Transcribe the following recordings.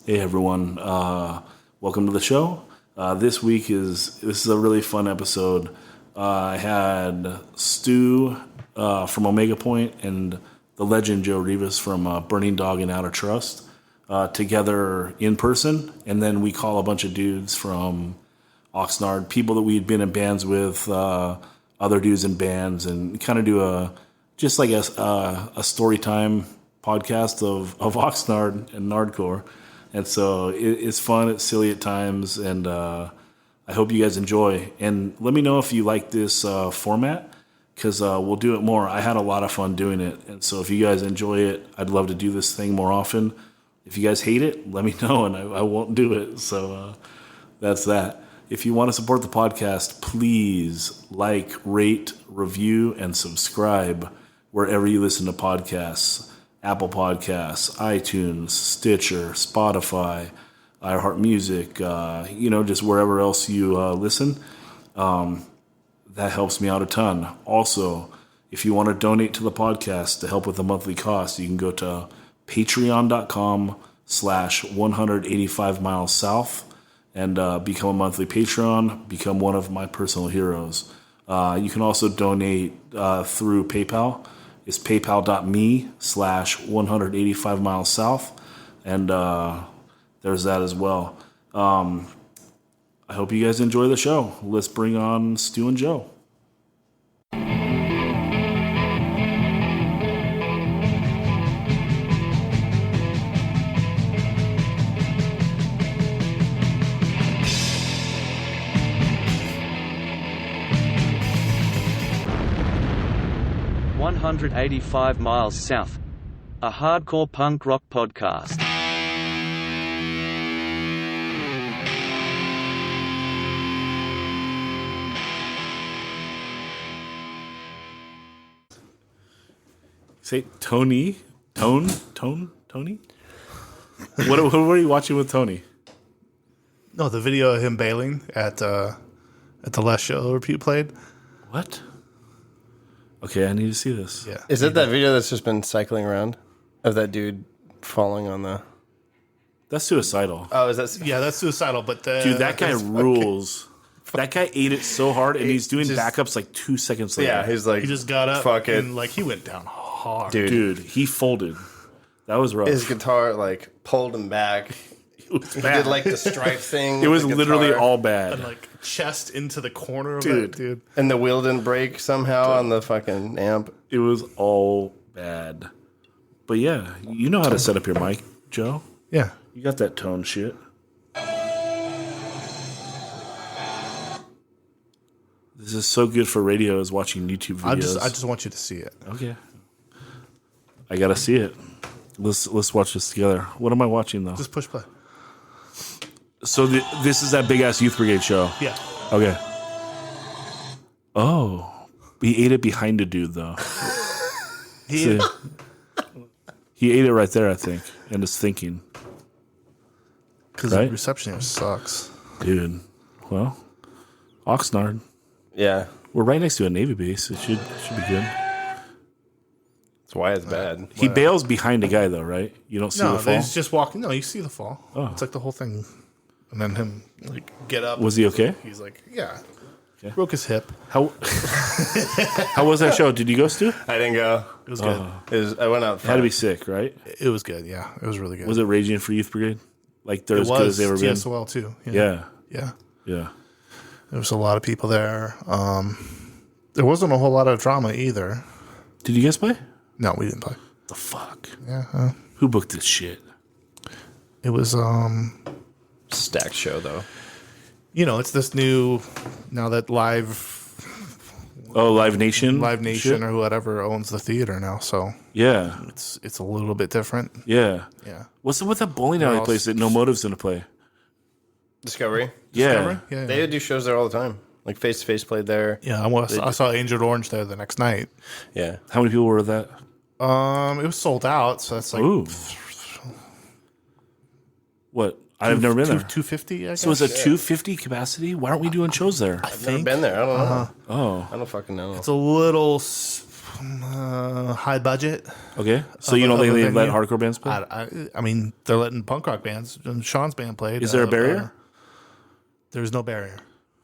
Hey everyone, welcome to the show. This is a really fun episode. I had Stu from Omega Point and the legend Joe Rivas from Burning Dog and Outer Trust together in person, and then we call a bunch of dudes from Nard, people that we'd been in bands with, other dudes in bands, and kind of do a story time podcast of Oxnard and Nardcore. And so it's fun, it's silly at times, and I hope you guys enjoy. And let me know if you like this format, because we'll do it more. I had a lot of fun doing it, and so if you guys enjoy it, I'd love to do this thing more often. If you guys hate it, let me know, and I won't do it. So that's that. If you want to support the podcast, please like, rate, review, and subscribe wherever you listen to podcasts. Apple Podcasts, iTunes, Stitcher, Spotify, iHeartMusic, just wherever else you listen. That helps me out a ton. Also, if you want to donate to the podcast to help with the monthly cost, you can go to patreon.com/185milessouth and become a monthly Patreon, become one of my personal heroes. You can also donate through PayPal. It's paypal.me/185milessouth, and there's that as well. I hope you guys enjoy the show. Let's bring on Stu and Joe. "185 Miles South", a hardcore punk rock podcast. Say Tony? Tony? What were you watching with Tony? No, the video of him bailing at the last show Repute played. What? Okay, I need to see this. Yeah. Is it that video that's just been cycling around of that dude falling on the... That's suicidal. Oh, is that... Yeah, that's suicidal, but Dude, that guy rules. That guy ate it so hard, and he's doing backups like 2 seconds later. Yeah, he's like... he just got up fuck it. and he went down hard. Dude, he folded. That was rough. His guitar pulled him back. He did the stripe thing. It was with the literally guitar. all bad. And chest into the corner of Dude. that dude. And the wheel didn't break somehow on the fucking amp. It was all bad. But yeah, you know how to set up your mic, Joe. Yeah. You got that tone shit. This is so good for radio as watching YouTube videos. I just want you to see it. Okay. I gotta see it. Let's watch this together. What am I watching though? Just push play. So this is that big ass Youth Brigade show. Yeah. Okay. Oh, he ate it behind a dude though. He ate it right there, I think, and is thinking. Because right? the reception here sucks. Dude, well, Oxnard. Yeah. We're right next to a Navy base. It should be good. That's why it's bad. He bails behind a guy though, right? You don't see the fall. He's just walking. No, you see the fall. Oh. It's the whole thing. And then him get up. Was he okay? He's yeah. Okay. Broke his hip. How was that show? Did you go, Stu? I didn't go. It was good. I went out Had to front. be sick, right? It was good. Yeah, it was really good. Was it raging for Youth Brigade? They're It as good as was they ever been. TSOL too. Yeah. Yeah. Yeah. There was a lot of people there. There wasn't a whole lot of drama either. Did you guys play? No, we didn't play. The fuck? Yeah. Who booked this shit? It was Stacked show, though. it's this new now that Live Live Nation shit? or whatever owns the theater now, so Yeah. it's a little bit different. Yeah. Yeah. What's up with that bowling alley place that No Motive's gonna play? Discovery? Yeah. Yeah. They do shows there all the time. Face to Face played there. Yeah, I saw Agent Orange there the next night. Yeah. How many people were at that? It was sold out, so that's Ooh. What? I've never been there. 250, I guess. So it's a 250 capacity? Why aren't we doing shows there? I've never been there. I don't know. Oh. I don't fucking know. It's a little high budget. Okay, so you don't think they let hardcore bands play? I mean, they're letting punk rock bands. And Sean's band played. Is there a barrier? There's no barrier.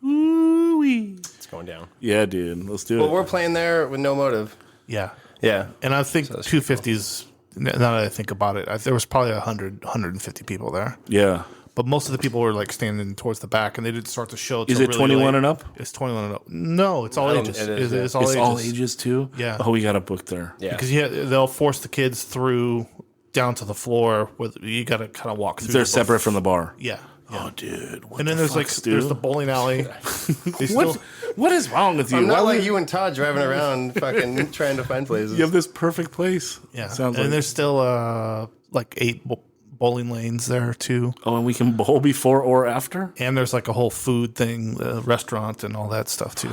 Ooh-wee. It's going down. Yeah, dude. Let's do it. Well, we're playing there with no motive. Yeah. Yeah. And I think 250s, now that I think about it, there was probably 150 people there. Yeah. But most of the people were like standing towards the back, and they didn't start the show. Is it 21 and up? It's 21 and up. No, it's all ages. It's all It's ages. all ages too? Yeah. Oh, we got a book there. Yeah. Because they'll force the kids through down to the floor. You got to kind of walk through. They're separate from the bar. Yeah. Oh, dude. And then there's there's the bowling alley. What is wrong with you? I'm Why not like would- you and Todd driving around fucking trying to find places. You have this perfect place. Yeah. Sounds and like. there's still like 8 bowling lanes there too. Oh, and we can bowl before or after? And there's like a whole food thing, restaurant and all that stuff too.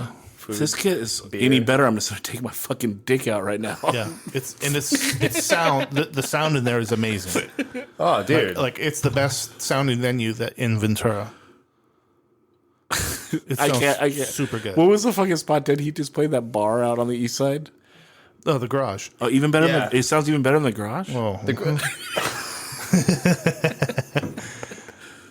If this kid is any better, I'm just going to take my fucking dick out right now. Yeah, it's sound. The sound in there is amazing. Oh, dude. Like it's the best sounding venue that in Ventura. It I sounds can't. super good. What was the fucking spot? Did he just play that bar out on the east side? Oh, the garage. Oh, even better. Yeah. It sounds even better in the garage. Oh,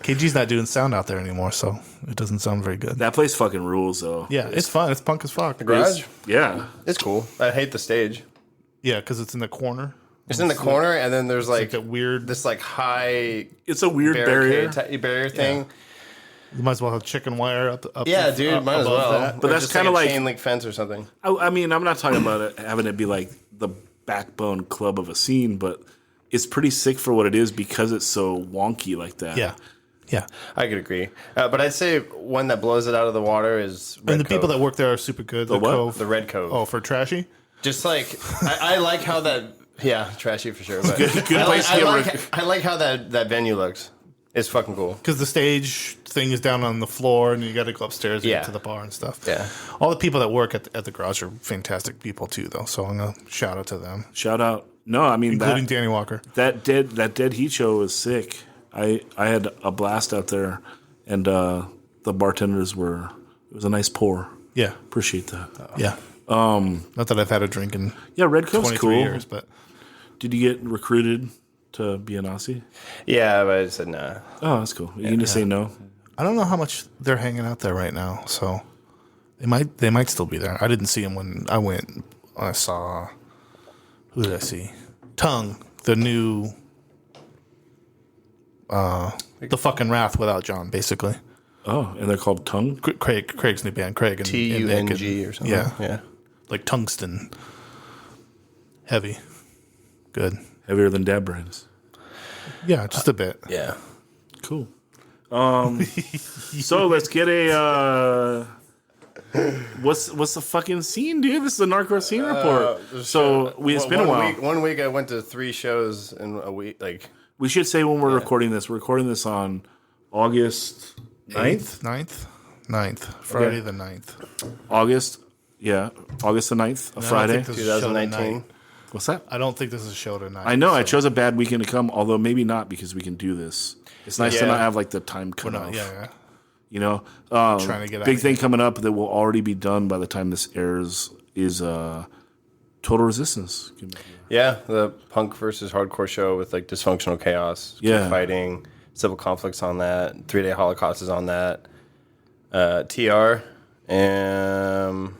KG's not doing sound out there anymore, so it doesn't sound very good. That place fucking rules, though. Yeah, it's fun. It's punk as fuck. Garage? Yeah. It's cool. I hate the stage. Yeah, because it's in the corner. It's in the corner, and then there's like that weird. this like high It's a weird barrier. barrier thing. You might as well have chicken wire up. Yeah, dude, up might as above well. that. But Or that's just kinda a like- chain link fence or something. I mean, I'm not talking about it having it be like the backbone club of a scene, but it's pretty sick for what it is because it's so wonky like that. Yeah, yeah. I could agree, but I'd say one that blows it out of the water is Red And the people Cove. that work there are super good. The what? Cove. The Red Cove. Oh, for trashy. Just like I like how that. Yeah, trashy for sure. But Good place to get I like how that venue looks. It's fucking cool. Because the stage thing is down on the floor, and you got to go upstairs and Yeah. get to the bar and stuff. Yeah. All the people that work at the garage are fantastic people too, though. So I'm gonna shout out to them, Shout out. No, I mean including that Danny Walker. that dead heat show was sick. I had a blast out there, and the bartenders were. It was a nice pour. Yeah, Appreciate that. yeah. Not that I've had a drink in Yeah, Red Cove's 23 cool. years, but Did you get recruited to be an Aussie? Yeah, but I said nah. Oh, that's cool. You can just say no. I don't know how much they're hanging out there right now. So they might still be there. I didn't see them when I went. I saw, who did I see? Tongue, the new, the fucking Wrath without John, basically. Oh, and they're called Tongue? Craig's new band, Craig and and Nick TUNG or something. Yeah, Yeah. like tungsten, heavy, good. Heavier than dab brains. Yeah, just a bit. Yeah. Cool. So let's get a what's the fucking scene, dude? This is a Nardcore scene report. So it's been a while. One week I went to 3 shows in a week. Like We should say when we're recording this. We're recording this on August 9th? 9th, Friday Okay. the 9th. August the 9th, a Friday. think this is a show 2019. tonight. What's that? I don't think this is a show tonight. I know I so chose a bad weekend to come, although maybe not because we can do this. It's nice to Yeah. not have like the time we're cut not. off. Yeah, You know, Trying to get out big of thing coming up that will already be done by the time this airs is Total Resistance. yeah, the punk versus hardcore show with like dysfunctional chaos, Yeah. fighting, civil conflicts on that. 3-Day Holocaust is on that. TR, and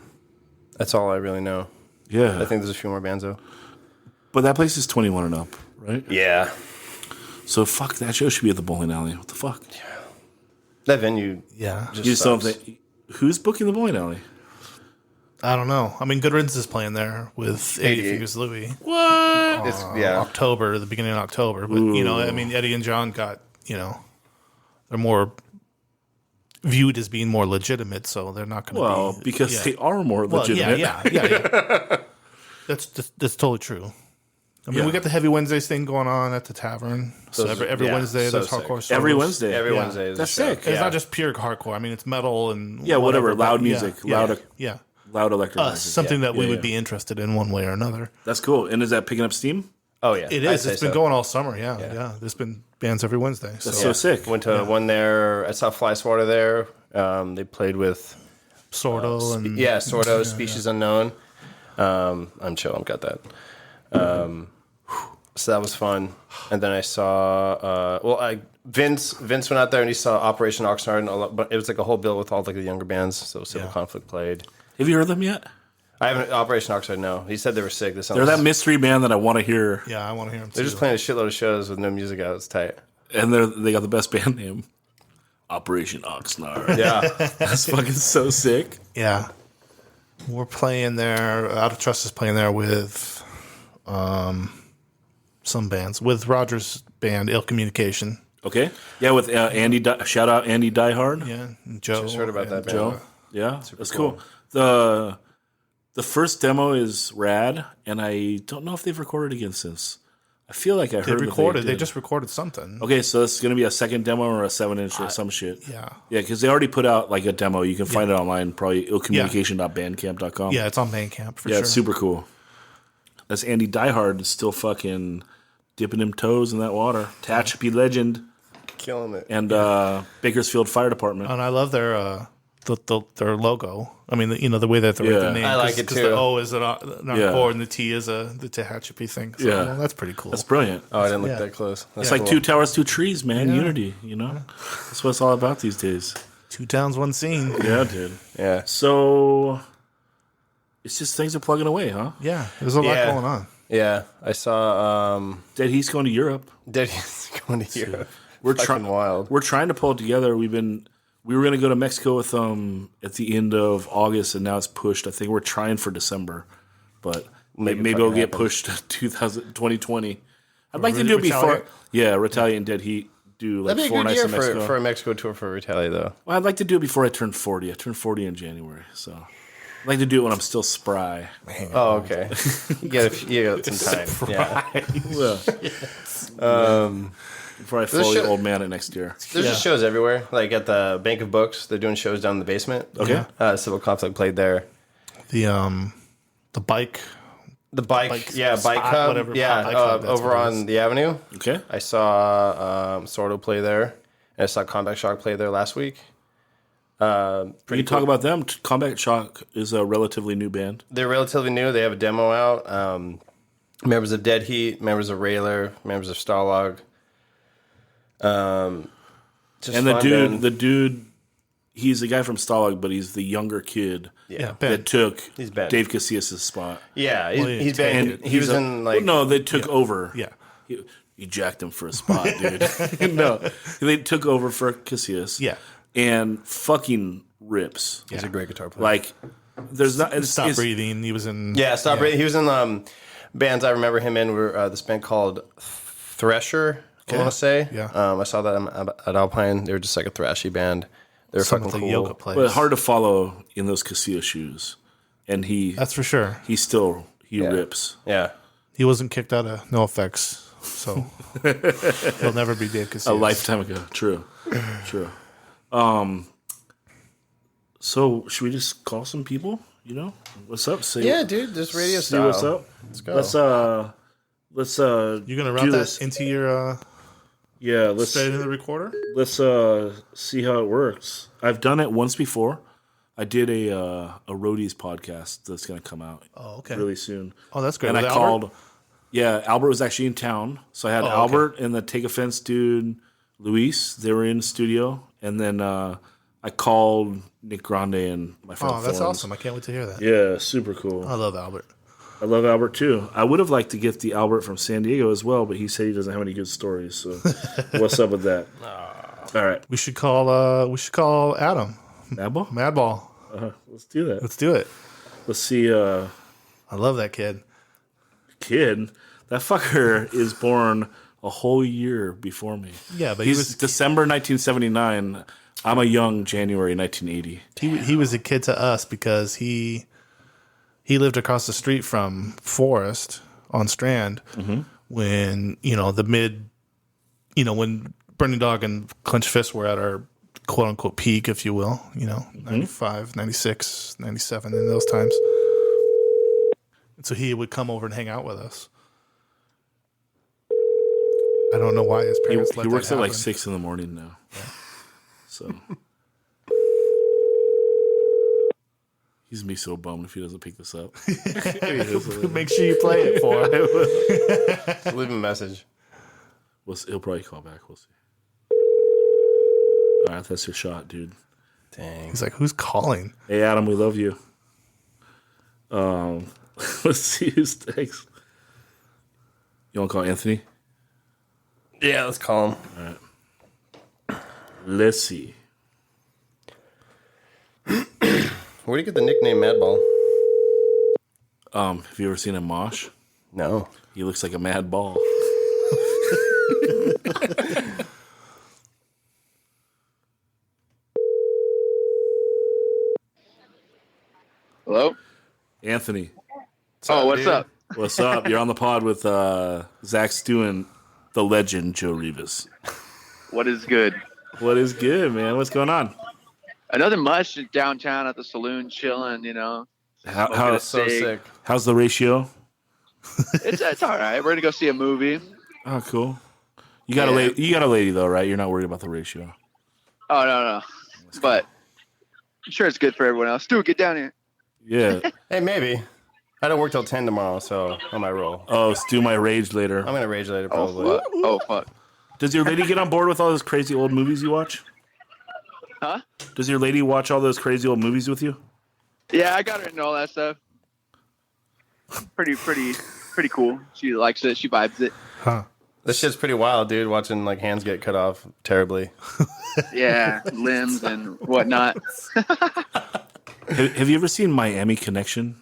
that's all I really know. Yeah, I think there's a few more bands though. but that place is 21 and up, right? Yeah, So fuck that show should be at the bowling alley. What the fuck? that venue. yeah. Just You just don't sucks. think who's booking the bowling alley? I don't know. I mean, Good Riddance is playing there with 80 88. Fingers Louie. What? It's, yeah, October, the beginning of October. But, you know, I mean, Eddie and John got, you know, they're more viewed as being more legitimate, so they're not going to Well, be. because yeah. they are more Well, legitimate. yeah. That's totally true. I mean, Yeah. we got the Heavy Wednesdays thing going on at the tavern. So Those- every yeah, Wednesday so there's sick. hardcore solos. Every Wednesday. every Yeah. Wednesday is That's a show. sick. And it's Yeah. not just pure hardcore. I mean, it's metal and Yeah, whatever. Loud but music. Yeah, Loud yeah. loud electric Us, music. something that we Yeah, would yeah. be interested in one way or another. That's cool. And is that picking up steam? Oh yeah, It I'd is. say It's been so. going all summer. Yeah. There's been bands every Wednesday. That's So so sick. Went to one there. I saw Fly Swatter there. They played with Sordo and Sordo, Species Unknown. I'm chill. I've got that. So that was fun. And then I saw, Vince went out there and he saw Operation Oxnard, and but it was like a whole bill with all like the younger bands. So Civil Conflict played. Have you heard them yet? I haven't. Operation Oxnard, no. He said they were sick. They're that mystery band that I want to hear. Yeah, I want to hear them. They're just playing a shitload of shows with no music out. It's tight. And they got the best band name, Operation Oxnard. Yeah. That's fucking so sick. Yeah. We're playing there. Out of Trust is playing there with some bands. With Roger's band, Ill Communication. Okay. Yeah, with Andy. Shout out Andy Diehard. Yeah. And Joe. Just heard about that band. Joe. Yeah, that's cool. cool. The first demo is rad, and I don't know if they've recorded again since. I feel like I heard They recorded. that They just recorded something. Okay, so it's going to be a second demo or a 7-inch or some shit. Yeah. Yeah, because they already put out like a demo. You can find it online, probably illcommunication.bandcamp.com. Yeah, it's on Bandcamp for Yeah, sure. it's super cool. That's Andy Diehard still fucking dipping him toes in that water. Tehachapi legend Killing it. and Bakersfield Fire Department. And I love their logo. I mean, the way that they write Yeah. the name. I like it Because too. the O is an Nardcore Yeah. and the T is the Tehachapi thing. So, Yeah. well, that's pretty cool. That's brilliant. Oh, I didn't look Yeah. that close. That's It's like cool. two towers, two trees, man. Unity, you know? That's what it's all about these days. 2 towns, 1 scene. Yeah, dude. Yeah. So it's just things are plugging away, huh? Yeah, there's a lot Yeah. going on. Yeah. I saw Dead Heat's going to Europe. Daddy's going to Europe. We're Fucking trying wild. We're trying to pull it together. We were going to go to Mexico with them at the end of August, and now it's pushed. I think we're trying for December, but maybe it'll get pushed to 2020. I'd like to do it before. Retaliate? Yeah, Retaliate and Dead Heat do like That'd be a 4 good nights year in Mexico. for a Mexico tour for Retaliate, though. Well, I'd like to do it before I turn 40. I turn 40 in January, so I'd like to do it when I'm still spry. Oh, okay. you got some time. Yeah. Before I follow the old man at next year. There's just shows everywhere. Like at the Bank of Books, they're doing shows down in the basement. Okay. Civil Conflict played there. The bike. The bike spot, hub, whatever, bike hub, that's over what it is. on the Avenue. Okay. I saw Sordo play there. And I saw Combat Shock play there last week. We can talk about them. Combat Shock is a relatively new band. They're relatively new. They have a demo out. Members of Dead Heat, members of Railer, members of Starlog. Just And the fun dude, band. he's the guy from Stalag, but he's the younger kid Yeah, that Ben. took He's Ben. Dave Casillas' spot. Yeah, Well, he's yeah, been. And He was he's in like. no, they took over. Yeah. He jacked him for a spot, dude. No, they took over for Casillas. Yeah. And fucking rips. He's a great guitar player. Like, there's not. Stop Breathing. He was in. Yeah, Stop Breathing. He was in bands I remember him in were this band called Thresher, I want to say. Yeah. I saw that at Alpine. They were just like a thrashy band. They were Some fucking of the cool. yoga players. But hard to follow in those Casillas shoes. And That's for sure. he rips. Yeah. He wasn't kicked out of NoFX, so he'll never be Dave Casillas. A lifetime ago. True. So should we just call some people? You know, what's up? Say, Yeah, dude, just radio see style. what's up. Let's go. Let's You're gonna route do that this. into your Yeah, let's straight into the recorder. see how it works. I've done it once before. I did a roadies podcast that's gonna come out Oh, okay. really soon. Oh, that's great. And I With called. Albert? Yeah, Albert was actually in town, so I had okay. Albert and the Take Offense dude, Luis. They were in the studio, and then I called Nick Grande and my friend. Oh, that's Florence. awesome. I can't wait to hear that. Yeah, super cool. I love Albert. I love Albert too. I would have liked to get the Albert from San Diego as well, but he said he doesn't have any good stories. So, what's up with that? All right, We should call Adam. Madball. Madball. Let's do that. Let's do it. Let's see. I love that kid. Kid, that fucker is born a whole year before me. Yeah, but He's he was December 1979. I'm a young January 1980. he was a kid to us because he lived across the street from Forrest on Strand when when Burning Dog and Clench Fist were at our quote unquote peak, if you will, 95, 96, 97 in those times. And so he would come over and hang out with us. I don't know why his parents let He that works at like happen. 6 in the morning now. So He's gonna be so bummed if he doesn't pick this up. Make sure you play it for him. Just leave him a message. He'll probably call back. We'll see. All right, that's your shot, dude. Dang. He's like, who's calling? Hey, Adam, we love you. Let's see who's next. You want to call Anthony? Yeah, let's call him. All right. Let's see. Where do you get the nickname Madball? Have you ever seen a mosh? No. He looks like a mad ball. Hello? Anthony, What's up? what's up? You're on the pod with Zach Stew, the legend Joe Rivas. What is good? What is good, man? What's going on? Another much downtown at the saloon, chilling. You know, How So sick. how's the ratio? it's all right. We're gonna go see a movie. Oh, cool. You got Yeah. you got a lady though, right? You're not worried about the ratio. Oh no, but I'm sure it's good for everyone else. Stuart, get down here. Yeah. Hey, maybe. I don't work till 10 tomorrow, so I might roll. Oh, Stu might rage later. I'm going to rage later, Oh probably. fuck! Oh fuck! Does your lady get on board with all those crazy old movies you watch? Huh? Does your lady watch all those crazy old movies with you? Yeah, I got her into all that stuff. Pretty cool. She likes it. She vibes it. Huh. This shit's pretty wild, dude, watching like hands get cut off terribly. Yeah, limbs and whatnot. Have you ever seen Miami Connection?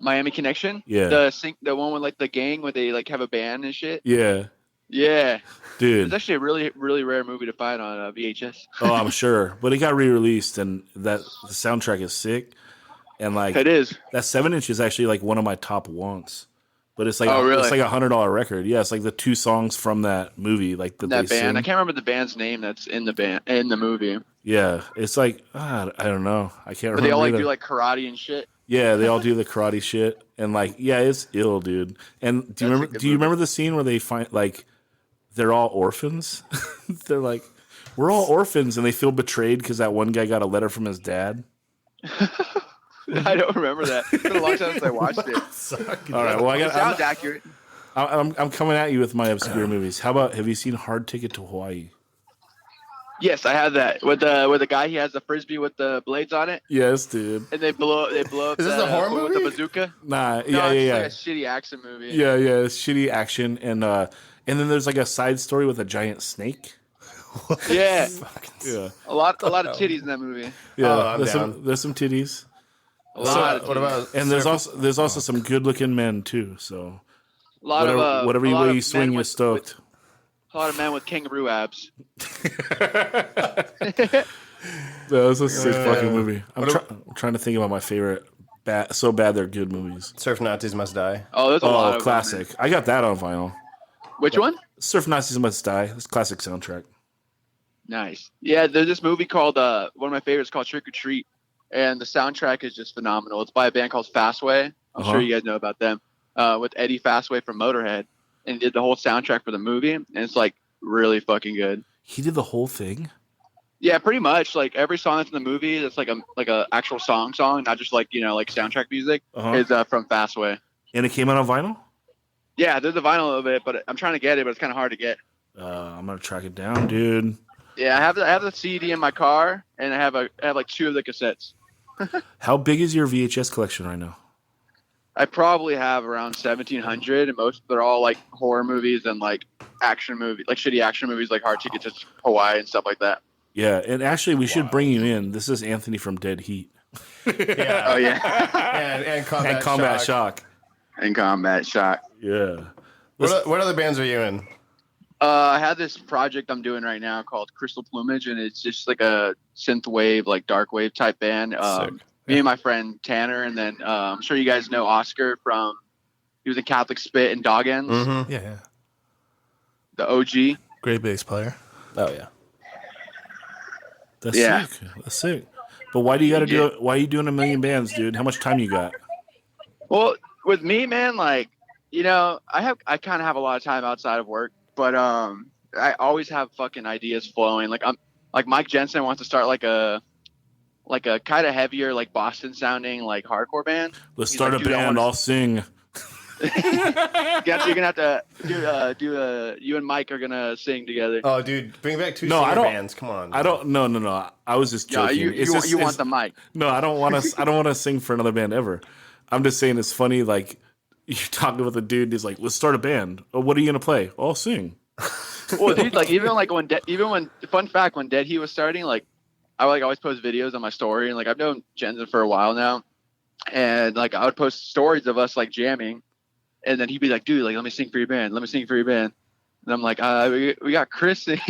Miami Connection. Yeah. The one with like the gang where they like have a band and shit. Yeah. Yeah. Dude. It's actually a really rare movie to find on VHS. Oh, I'm sure. But it got re-released, and the soundtrack is sick. And like It is. that 7-inch is actually like one of my top wants. But it's like Oh, really? it's like $100 record. Yeah, it's like the 2 songs from that movie, like That they band. sing. I can't remember the band's name that's in the movie. Yeah, it's like I don't know. I can't But remember. they all like either. do like karate and shit. Yeah, they all do the karate shit, and like, yeah, it's ill, dude. And do you That's a remember? good Do you movie. remember the scene where they find like they're all orphans? They're like, we're all orphans, and they feel betrayed because that one guy got a letter from his dad. I don't remember that. It's been a long time since I watched it. All right, well, It sounds accurate. I'm coming at you with my obscure movies. How about have you seen Hard Ticket to Hawaii? Yes, I have that with the guy. He has the frisbee with the blades on it, Yes, dude. and they blow up. Is this a horror with movie? the bazooka. Nah, No, yeah. it's like a shitty action movie. Yeah, it's shitty action, and then there's like a side story with a giant snake. Yeah, Yeah, a lot of titties in that movie. yeah. Oh, I'm down. There's some titties, A lot of What titties. about and there's also some good looking men too. So A lot of whatever a lot way of you swing, men you're with- stoked. A lot of men with kangaroo abs. That was a sick fucking movie. I'm trying to think about my favorite so bad they're good movies. Surf Nazis Must Die? Oh, there's a lot Oh, of classic. I got that on vinyl. Which one? Surf Nazis Must Die. This classic soundtrack. Nice. Yeah, there's this movie called one of my favorites called Trick or Treat, and the soundtrack is just phenomenal. It's by a band called Fastway. I'm Uh-huh. sure you guys know about them. With Eddie Fastway from Motorhead, and he did the whole soundtrack for the movie, and it's like really fucking good. He did the whole thing. Yeah, pretty much. Like every song that's in the movie, that's like a actual song, not just like like soundtrack music. Uh-huh. Is from Fastway. And it came out on vinyl. Yeah, there's a vinyl of it, but I'm trying to get it, but it's kind of hard to get. I'm gonna track it down, dude. Yeah, I have the CD in my car, and I have like 2 of the cassettes. How big is your VHS collection right now? I probably have around 1,700, and most they're all like horror movies and like action movies, like shitty action movies, like Hard Ticket to Hawaii and stuff like that. Yeah, and actually, we should bring you in. This is Anthony from Dead Heat Yeah. Oh yeah, and Combat, and Combat Shock. Shock. and Combat Shock. Yeah. What other bands are you in? I have this project I'm doing right now called Crystal Plumage, and it's just like a synth wave, like dark wave type band. Sick. Me and my friend Tanner, and then I'm sure you guys know Oscar he was in Catholic Spit and Dog Ends, Mm-hmm. Yeah. the OG. Great bass player. Oh, yeah. That's Yeah. sick. That's sick. But why do you got to do it? Why are you doing a million bands, dude? How much time you got? Well, with me, man, like, I kind of have a lot of time outside of work, but I always have fucking ideas flowing. Like Mike Jensen wants to start like a like a kind of heavier, like Boston sounding, like hardcore band. Let's He's start like, a "Dude, I band. wanna I'll sing. You're gonna have to do you and Mike are gonna sing together. Oh, dude, bring back two No, I singer don't- bands. Come on. I don't. No. I was just Yeah, joking. you want the mic. No, I don't want to. I don't want to sing for another band ever. I'm just saying it's funny. Like you're talking with a dude. He's like, "Let's start a band. Oh, what are you gonna play? Oh, I'll sing." Well, dude, like when fun fact, when Dead Heat was starting, like I would like always post videos on my story, and like I've known Jensen for a while now, and like I would post stories of us like jamming, and then he'd be like, "Dude, like let me sing for your band. Let me sing for your band." And I'm like, we got Chris singing.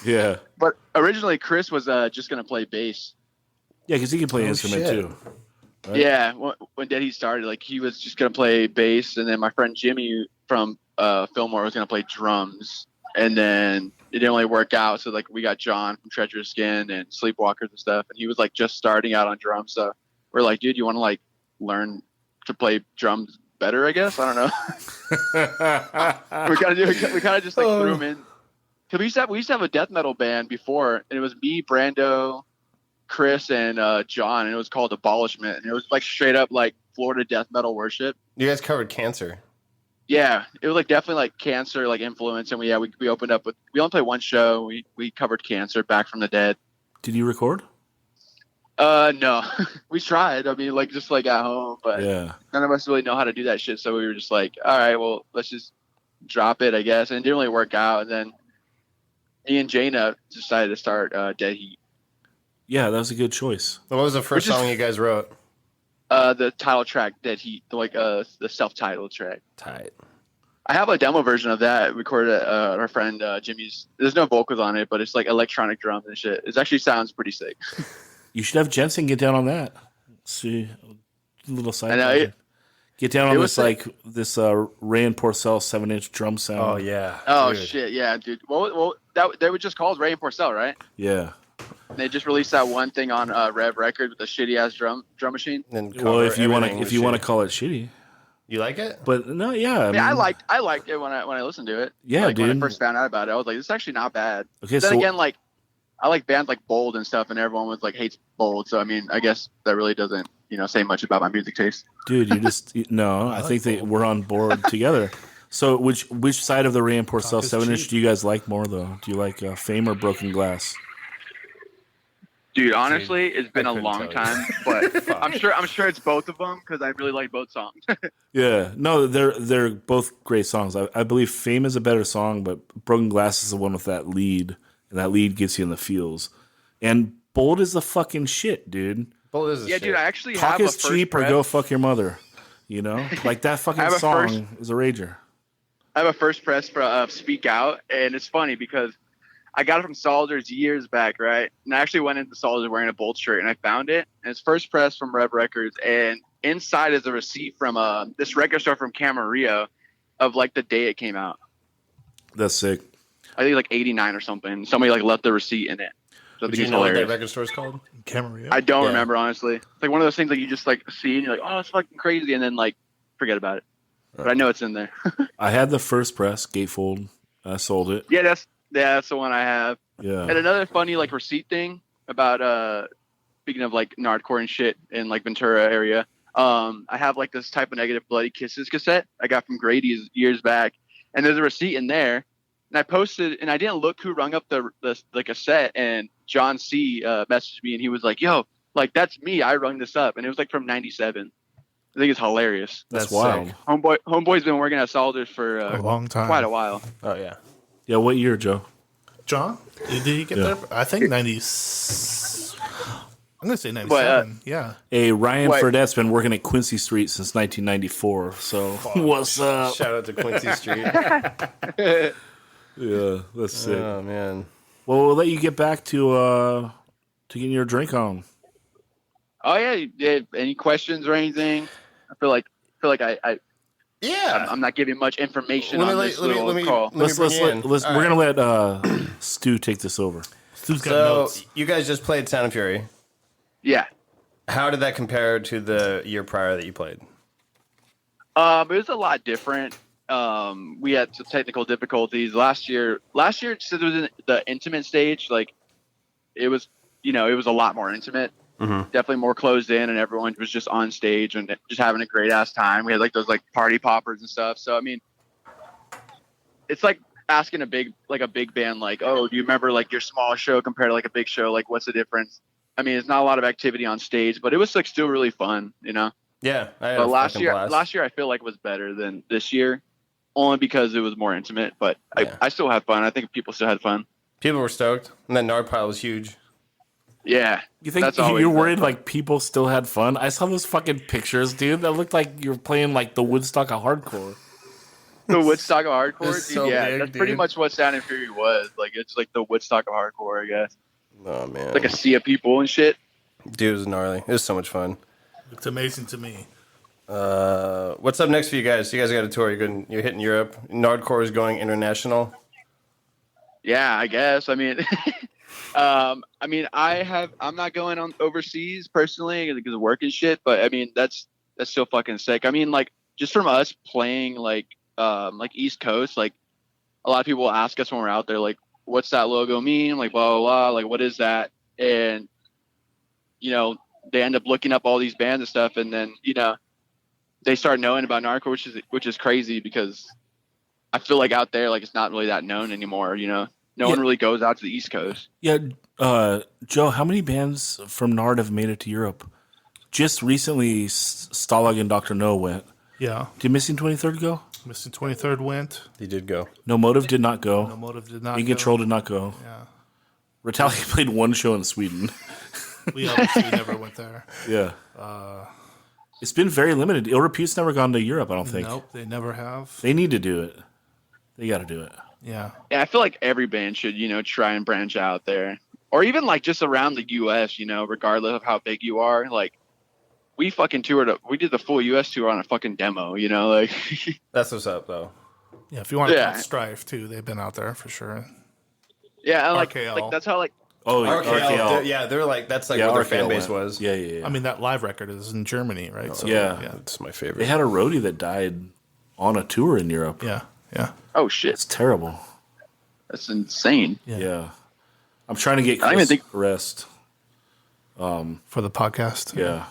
Yeah. But originally Chris was just gonna play bass. Yeah, because he can play an instrument shit. too. Right? Yeah, when Dead Heat started, like he was just gonna play bass, and then my friend Jimmy from Fillmore was gonna play drums, and then it didn't really work out. So like we got John from Treacherous Skin and Sleepwalkers and stuff, and he was like just starting out on drums. So we're like, dude, you want to like learn to play drums better? I guess I don't know. we kind of just like threw him in. Cause we used to have a death metal band before, and it was me, Brando, Chris, and John, and it was called Abolishment, and it was like straight up like Florida death metal worship. You guys covered Cancer. Yeah, it was like definitely like Cancer like influence, and we opened up with, we only played one show. We covered Cancer, Back from the Dead. Did you record? No, we tried. I mean, like just like at home, but Yeah. none of us really know how to do that shit. So we were just like, all right, well, let's just drop it, I guess. And it didn't really work out. And then me and Jaina decided to start Dead Heat. Yeah, that was a good choice. What was the first song you guys wrote? The title track, Dead Heat, like the self-titled track. Tight. I have a demo version of that recorded at our friend Jimmy's. There's no vocals on it, but it's like electronic drums and shit. It actually sounds pretty sick. You should have Jensen get down on that. See, a little side I know, project. Get down on it this was sick. like this Ray and Porcel 7-inch drum sound. Oh yeah. Oh dude. shit, yeah, dude. Well, they were just called Ray and Porcel, right? Yeah. They just released that one thing on Rev Records with the shitty ass drum machine. And Well, cover if you want to, everything if you with want to shit. call it shitty, You like it? but no, yeah. I mean, I liked it when I listened to it. Yeah, like, when I dude. first found out about it, I was like, this is actually not bad. Okay, Then so again, like I like bands like Bold and stuff, and everyone was like hates Bold. So I mean, I guess that really doesn't say much about my music taste. dude, you just no. I think that we're on board together. So, which side of the Ray and Porcel is 7-inch cheap. do you guys like more, though? Do you like Fame or Broken Glass? Dude, honestly, it's been I a couldn't long tell you. time, but I'm sure it's both of them because I really like both songs. Yeah, no, they're both great songs. I believe Fame is a better song, but Broken Glass is the one with that lead, and that lead gets you in the feels. And Bold is the fucking shit, dude. Well, this is Yeah, shit. dude, I actually Talk have a is first cheap or press. go fuck your mother. You know, like that fucking I have a song is a rager. I have a first press for Speak Out, and it's funny because I got it from Soldiers years back, right? And I actually went into Soldiers wearing a Bold shirt, and I found it. And it's first press from Rev Records, and inside is a receipt from this record store from Camarillo of like the day it came out. That's sick. I think like '89 or something. Somebody like left the receipt in it. So I Do think you it's know what hilarious. that record store's called? Camarillo. I don't Yeah. remember, honestly. It's like one of those things that you just like see and you're like, oh, it's fucking crazy, and then like forget about it. But I know it's in there. I had the first press gatefold. I sold it. Yeah, that's the one I have. Yeah. And another funny like receipt thing about speaking of like Nardcore and shit in like Ventura area. I have like this Type of Negative Bloody Kisses cassette I got from Grady's years back, and there's a receipt in there. And I posted, and I didn't look who rung up the cassette, and John C messaged me, and he was like, "Yo, like that's me. I rung this up," and it was like from '97. I think it's hilarious. That's That's wild. sick. Homeboy's been working at Soldiers for a long time. quite a while. Oh yeah. Yeah, what year, Joe? John, did he get Yeah. there? I think 90. I'm gonna say 97. Yeah. Hey, Ryan What? Fredette's been working at Quincy Street since 1994. So what's up? Shout out to Quincy Street. Yeah, that's sick. Oh man. Well, we'll let you get back to getting your drink on. Oh yeah, any questions or anything? I feel like I Yeah. I'm not giving much information on this little call. Let's bring you in. let's All we're right. gonna let Stu take this over. Stu's got So notes. you guys just played Sound and Fury. Yeah. How did that compare to the year prior that you played? It was a lot different. We had some technical difficulties last year. Since it was in the intimate stage, like it was a lot more intimate. definitely more closed in, and everyone was just on stage and just having a great ass time. We had like those like party poppers and stuff. So I mean, it's like asking a big band, like, oh, do you remember like your small show compared to like a big show? Like, what's the difference? I mean, it's not a lot of activity on stage, but it was like still really fun, you know. Yeah, But last year I feel like was better than this year, only because it was more intimate. But I still had fun. I think people still had fun. People were stoked, and that Nard pile was huge. Yeah, You think you're worried like people still had fun? I saw those fucking pictures, dude. That looked like you're playing like the Woodstock of hardcore. The Woodstock of hardcore, It's dude, so yeah, big, that's pretty dude. much what Sound and Fury was. Like, it's like the Woodstock of hardcore, I guess. Oh man, Like a sea of people and shit. dude, it was gnarly. It was so much fun. It's amazing to me. What's up next for you guys? You guys got a tour. You're hitting Europe. Nardcore is going international. Yeah, I guess. I mean, I'm not going on overseas personally because of work and shit. But I mean, that's still fucking sick. I mean, like just from us playing like East Coast, like a lot of people ask us when we're out there, like, what's that logo mean? Like, blah, blah, blah. Like, what is that? And, you know, they end up looking up all these bands and stuff. And then, you know, they start knowing about Nardcore, which is crazy because I feel like out there, like, it's not really that known anymore. You know, no one really goes out to the East Coast. Yeah. Joe, how many bands from Nard have made it to Europe? Just recently, Stalag and Dr. No went. Yeah. Did Missing 23rd go? Missing 23rd went. He did go. No Motive did not go. No Motive did not In go. Control did not go. Yeah. Retaliate played one show in Sweden. We obviously never went there. Yeah. It's been very limited. Ill Repute's never gone to Europe, I don't think. Nope, they never have. They need to do it. They got to do it. Yeah. Yeah, I feel like every band should, you know, try and branch out there. Or even, like, just around the U.S., you know, regardless of how big you are. Like, we fucking we did the full U.S. tour on a fucking demo, you know? Like, That's what's up, though. Yeah, if you want to count Strife, too, they've been out there for sure. yeah, and, RKL. like, that's how, like, Oh, RKL. They're like, that's like what their fan base went. was. Yeah. I mean, that live record is in Germany, right? So, yeah. It's my favorite. They had a roadie that died on a tour in Europe. Yeah. oh, shit. It's terrible. That's insane. Yeah. I'm trying to get I don't even think- rest. For the podcast. Yeah.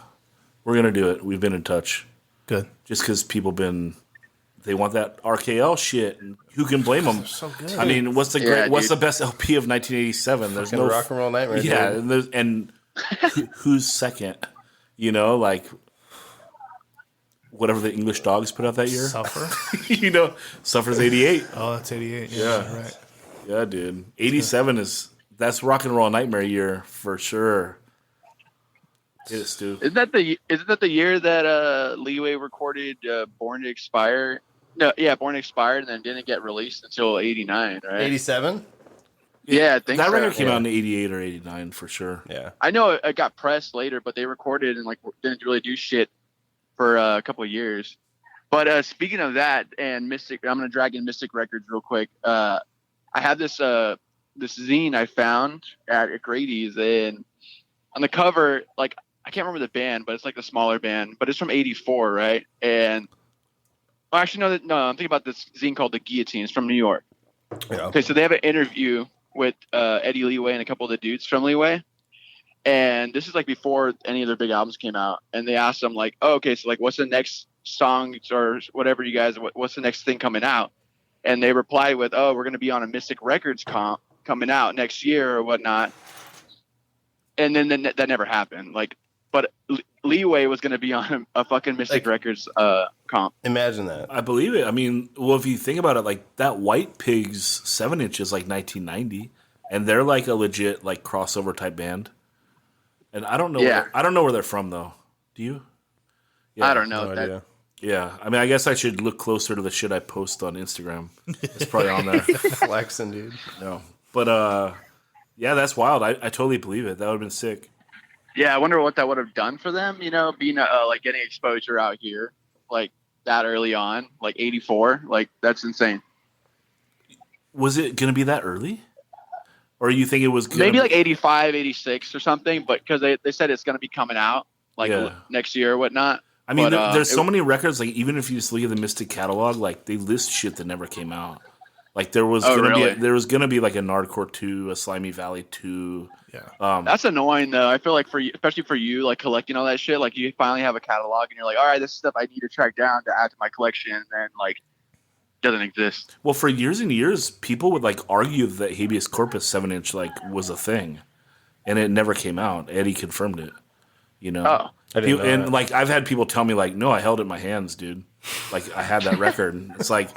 We're going to do it. We've been in touch. Good. Just because they want that RKL shit. And who can blame them? So good. I mean, what's dude. the best LP of 1987? There's no Rock and Roll Nightmare. Yeah, dude. and who's second? You know, like whatever the English Dogs put out that year. Suffer. You know, Suffer's 88. Oh, that's 88. Yeah. Yeah. Right. Yeah, dude. 87 that's Rock and Roll Nightmare year for sure. Hit it, Stu. Isn't that the year that Leeway recorded Born to Expire? No, yeah, Born to Expire, and then didn't get released until 89, right? 87? Yeah, I think That so. record came out in 88 or 89 for sure. Yeah. I know it got pressed later, but they recorded and like didn't really do shit for a couple of years. But speaking of that and Mystic, I'm gonna drag in Mystic Records real quick. I have this zine I found at Grady's, and on the cover, like I can't remember the band, but it's like the smaller band, but it's from '84, right? And actually, no, I'm thinking about this zine called The Guillotine. It's from New York. Yeah. Okay, so they have an interview with Eddie Leeway and a couple of the dudes from Leeway. And this is like before any of their big albums came out. And they asked them like, oh, okay, so like what's the next song or whatever you guys, what's the next thing coming out? And they replied with, oh, we're going to be on a Mystic Records comp coming out next year or whatnot. And then that never happened. Like, but Leeway was going to be on a fucking Mystic Records comp. Imagine that. I believe it. I mean, well, if you think about it, like that White Pigs 7-inch is like 1990, and they're like a legit like crossover type band. And I don't know. Yeah. I don't know where they're from though. Do you? Yeah. I don't know. No idea. Yeah. I mean, I guess I should look closer to the shit I post on Instagram. It's probably on there. Flexing, dude. No, but yeah, that's wild. I totally believe it. That would have been sick. Yeah, I wonder what that would have done for them, you know, being like getting exposure out here like that early on, like 84. Like that's insane. Was it going to be that early? Or you think it was gonna Maybe like 85, 86 or something, but because they said it's going to be coming out like Yeah. next year or whatnot. I mean, But, there's so many records. Like, even if you just look at the Mystic catalog, like they list shit that never came out. Like there was there was gonna be like a Nardcore 2, a Slimy Valley 2. Yeah. That's annoying though. I feel like especially for you, like collecting all that shit, like you finally have a catalog and you're like, all right, this is stuff I need to track down to add to my collection, and then like doesn't exist. Well, for years and years, people would like argue that habeas corpus 7-inch like was a thing, and it never came out. Eddie confirmed it. You know, Oh. I didn't know and that. like I've had people tell me like, no, I held it in my hands, dude. Like I had that record. It's like,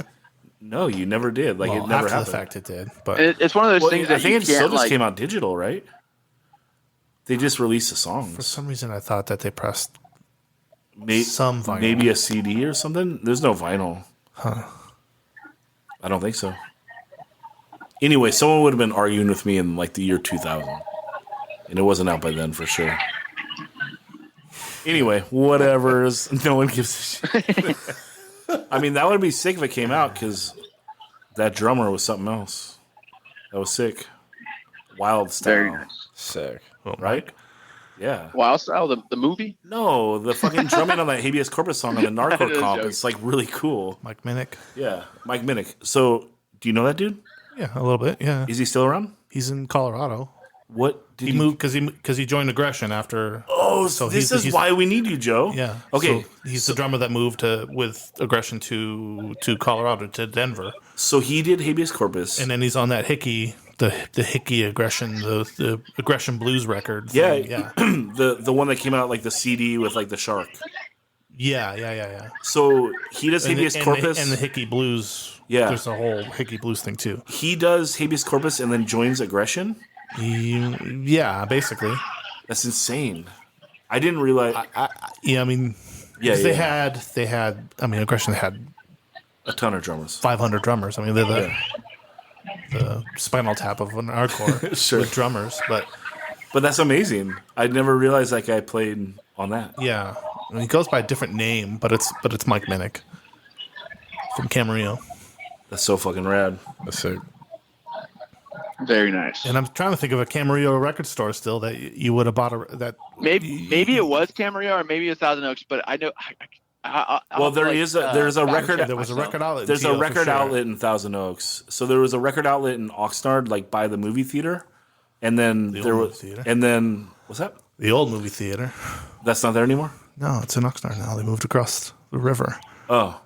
no, you never did. Like Well, it never after happened. the fact, it did. But It's one of those Well, things I that think you it still can't just like. came out digital, right? They just released the for songs. some reason, I thought that they pressed May- some vinyl. Maybe a CD or something. There's no vinyl. Huh. I don't think so. Anyway, someone would have been arguing with me in like the year 2000. And it wasn't out by then for sure. Anyway, whatever's. No one gives a shit. I mean, that would be sick if it came out because that drummer was something else. That was sick. Wild Very style. nice. Sick. Right? Yeah. Wild Style, the movie. No, the fucking drumming on that habeas corpus song on the Nardcore That is comp joke. is like really cool. Mike Minnick. Yeah. Mike Minnick. So, do you know that dude? Yeah, a little bit. Yeah, Is he still around? he's in Colorado. What did He moved because he joined Aggression after. Oh, so this he's is why we need you, Joe. Yeah. Okay. So he's the drummer that moved with Aggression to Colorado, to Denver, So he did habeas corpus. and then he's on that Hickey, the Hickey Aggression, the Aggression Blues record. yeah, thing. Yeah. the one that came out like the CD with like the shark. Yeah. So he does And habeas corpus. and the Hickey Blues. Yeah. There's a whole Hickey Blues thing too. He does habeas corpus and then joins Aggression. Yeah, basically. That's insane. I didn't realize. Yeah, I mean, Yeah, 'cause yeah. they had. I mean, Aggression had A ton of drummers. 500 drummers. I mean, they're the Spinal Tap of an hardcore Sure. with drummers, but But that's amazing. I never realized that guy played on that. yeah, I mean, he goes by a different name, but it's Mike Minnick from Camarillo. That's so fucking rad. That's sick. Very nice. And I'm trying to think of a Camarillo record store still that you would have bought that. Maybe it was Camarillo or maybe it was Thousand Oaks, but I know. Well, there's a record. There was a record outlet. There's in a Teal, for record sure. outlet in Thousand Oaks. So there was a record outlet in Oxnard, like by the movie theater, and then The there old was, movie theater. and then what's that? The old movie theater. That's not there anymore. No, it's in Oxnard now. They moved across the river. Oh,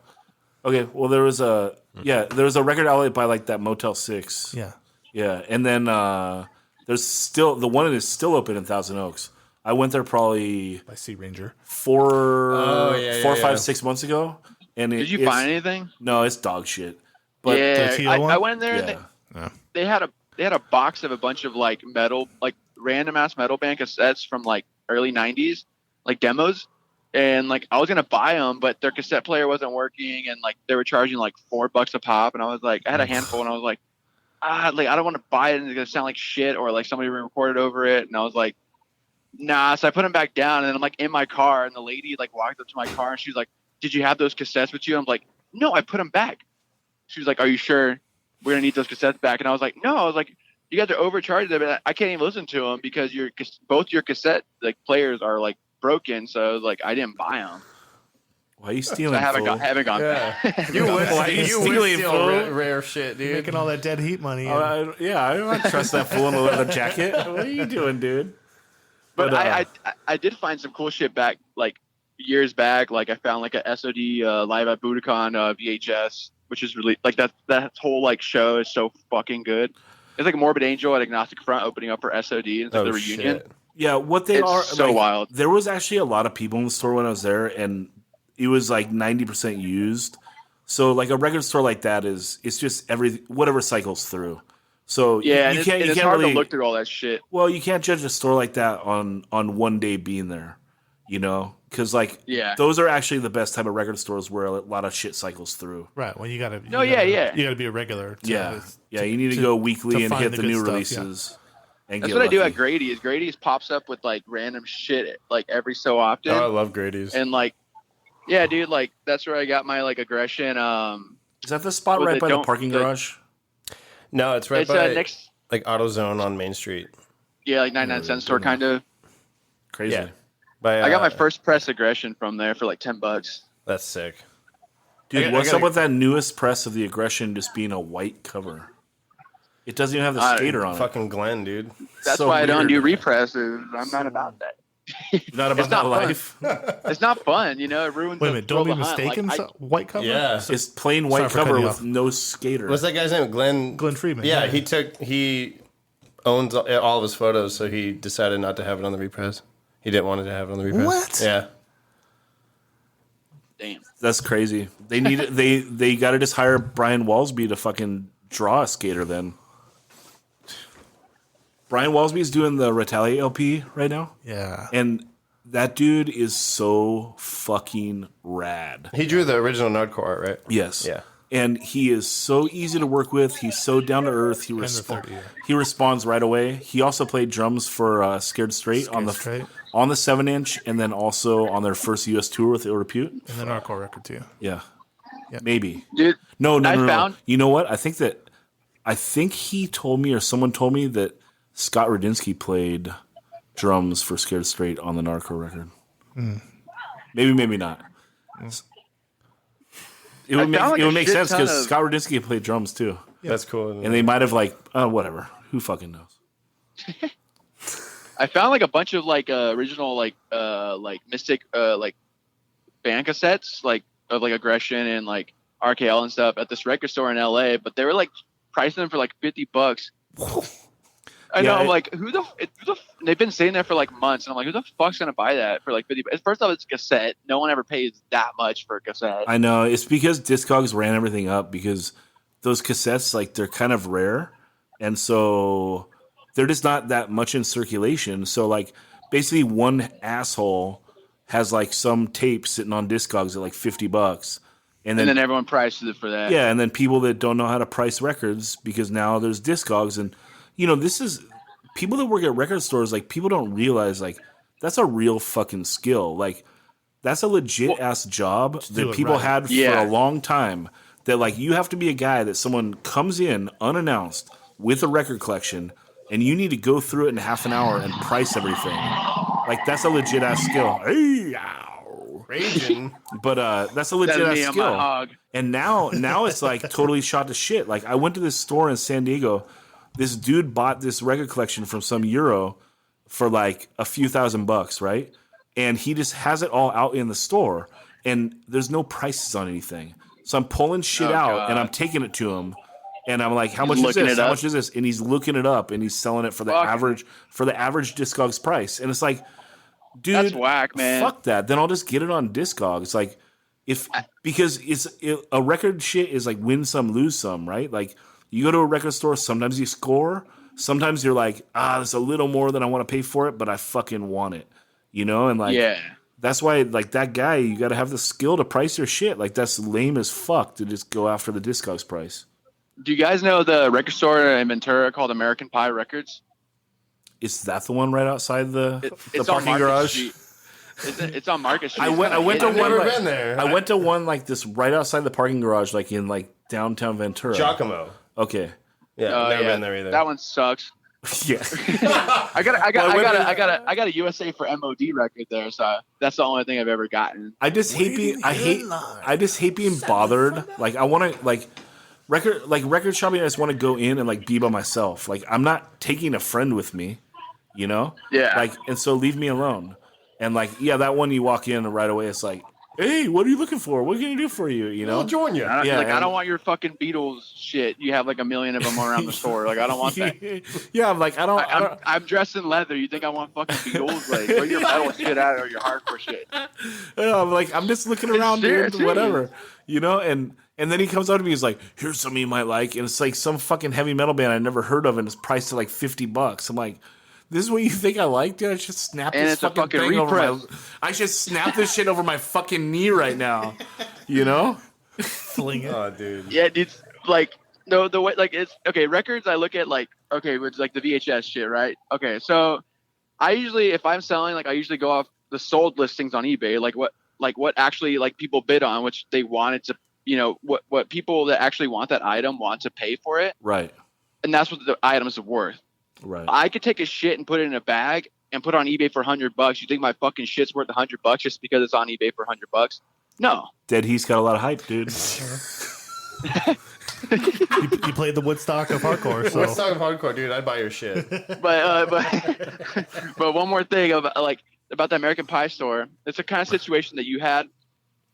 okay. Well, there was a record outlet by like that Motel 6. Yeah. Yeah, and then there's still the one that is still open in Thousand Oaks. I went there probably By Sea Ranger. 4, 5, yeah. 6 months ago. And Did you find anything? No, it's dog shit. But Yeah, Teal one? I went in there and yeah. they had a box of a bunch of like metal, like random ass metal band cassettes from like early '90s, like demos. And like I was gonna buy them, but their cassette player wasn't working, and like they were charging like $4 a pop. And I was like, I had a handful, and I was like, like I don't want to buy it, and it's gonna sound like shit, or like somebody recorded over it. And I was like, nah. So I put them back down, and then I'm like in my car, and the lady like walked up to my car, and she was like, "Did you have those cassettes with you?" I'm like, "No, I put them back." She was like, "Are you sure we're gonna need those cassettes back?" And I was like, "No." I was like, "You guys are overcharged them, and I can't even listen to them because both your cassette like players are like broken." So like I didn't buy them. Why are you So stealing? I haven't fool? gone. Yeah. back. You would Why are you you would stealing, steal fool? rare shit, dude. Making all that dead heat money. I don't trust that fool in a leather jacket. What are you doing, dude? But But, I did find some cool shit back like years back. Like I found like a SOD live at Budokan VHS, which is really like that whole like show is so fucking good. It's like Morbid Angel at Agnostic Front opening up for SOD. It's like the reunion. Shit. Yeah, what they It's are so like, wild. There was actually a lot of people in the store when I was there, and it was like 90% used. So like a record store like that it's just whatever cycles through. So Yeah, you and can't it's hard really to look through all that shit. well you can't judge a store like that on one day being there, you know, because like Yeah. those are actually the best type of record stores where a lot of shit cycles through. Right. Well, you gotta. No, yeah. You gotta be a regular. Yeah, you need to go weekly to and find hit the the good new stuff, releases. And That's get what I do lucky. at Grady's. Grady's pops up with like random shit like every so often. Oh, I love Grady's. And like, yeah, dude, like that's where I got my like aggression. Is that the spot Well, right they by the don't- parking the- garage? No, it's right It's by next, like AutoZone on Main Street. yeah, like 99-cent store kind of. Crazy. Yeah. By, I got my first press aggression from there for like $10. That's sick. Dude, what's up with that newest press of the Aggression just being a white cover? It doesn't even have the skater on it. Fucking Glenn, dude. That's So why I don't weird. do represses. I'm not about that. Not about It's not that life. It's not fun, you know. It ruins. Wait a the minute, don't be thrill of the hunt. mistaken. Like, White cover. Yeah. It's plain Sorry white for cover cutting you with off. no skater. What's that guy's name? Glenn Freeman. Yeah, he owns all of his photos, so he decided not to have it on the repress. He didn't want to have it on the repress. What? Yeah. damn. That's crazy. They need they got to just hire Brian Walsby to fucking draw a skater then. Brian Walsby's doing the Retaliate LP right now. Yeah. And that dude is so fucking rad. He drew the original Nardcore art, right? Yes. Yeah. And he is so easy to work with. He's so down to earth. He he responds right away. He also played drums for Scared Straight on the 7-inch, and then also on their first U.S. tour with Ill Repute. And the Nardcore record too. Yeah. Yep. Maybe. Dude, No. found- You know what? I think he told me, or someone told me, that Scott Radinsky played drums for Scared Straight on the Nardcore record. Maybe not. It would make sense because Scott Radinsky played drums too, That's cool. and they might have whatever. Who fucking knows? I found like a bunch of like original like Mystic like band cassettes like of like Aggression and like RKL and stuff at this record store in LA, but they were like pricing them for like $50. I know. I'm like, they've been sitting there for like months, and I'm like, who the fuck's gonna buy that for like $50? First off, it's a cassette. No one ever pays that much for a cassette. I know it's because Discogs ran everything up because those cassettes they're kind of rare, and so they're just not that much in circulation. So like basically one asshole has like some tape sitting on Discogs at like $50, and then everyone prices it for that. yeah, and then people that don't know how to price records because now there's Discogs, and this is people that work at record stores. Like people don't realize that's a real fucking skill. Like that's a legit ass job that people had for a long time. That you have to be a guy that someone comes in unannounced with a record collection, and you need to go through it in half an hour and price everything. Like that's a legit ass skill. Hey, ow, raging. But that's a legit ass skill. And now it's like totally shot to shit. Like I went to this store in San Diego. This dude bought this record collection from some Euro for like a few $1,000, right? And he just has it all out in the store, and there's no prices on anything. So I'm pulling shit out, and I'm taking it to him, and I'm like, "How much is this? How much is this?" And he's looking it up, and he's selling it for the average Discogs price. And it's like, dude, that's whack, man. Fuck that. Then I'll just get it on Discogs. Like, because a record shit is like win some, lose some, right? Like. You go to a record store, sometimes you score. Sometimes you're like, there's a little more than I want to pay for it, but I fucking want it. And that's why that guy, you got to have the skill to price your shit. Like that's lame as fuck to just go after the Discogs price. Do you guys know the record store in Ventura called American Pie Records? Is that the one right outside the parking on garage? It's on Market Street. I went to one. Been there. I went to one like this right outside the parking garage, like in like downtown Ventura. Giacomo. Okay. Yeah, never been there either. That one sucks. Yeah. I got a USA for MOD record there, so that's the only thing I've ever gotten. I just hate being bothered. Like I want to record shopping. I just want to go in and be by myself. Like I'm not taking a friend with me, Yeah. And so leave me alone. And that one you walk in and right away it's like, hey, what are you looking for? What can I do for you? I'll join you. I don't want your fucking Beatles shit. You have like a million of them around the store. Like I don't want that. Yeah, I'm like I'm dressed in leather. You think I want fucking Beatles? Like where your metal shit at or your hardcore shit? I'm like I'm just looking around, dude. Whatever, And then he comes up to me. He's like, "Here's something you might like," and it's like some fucking heavy metal band I never heard of, and it's priced at like $50. I'm like. This is what you think I like, dude? I should snap this fucking thing over my... I should snap this shit over my fucking knee right now. Fling it. Oh, dude. Yeah, dude. No, the way it's okay. Records, I look at which like the VHS shit, right? Okay, so I usually, if I'm selling, I usually go off the sold listings on eBay, what actually people bid on, which they wanted to, what people that actually want that item want to pay for it, right? And that's what the items are worth. Right. I could take a shit and put it in a bag and put it on eBay for $100. You think my fucking shit's worth $100 just because it's on eBay for $100? No. Dead Heat's got a lot of hype, dude. You played the Woodstock of hardcore. So. Woodstock of hardcore, dude. I'd buy your shit. But one more thing about the American Pie store. It's a kind of situation that you had.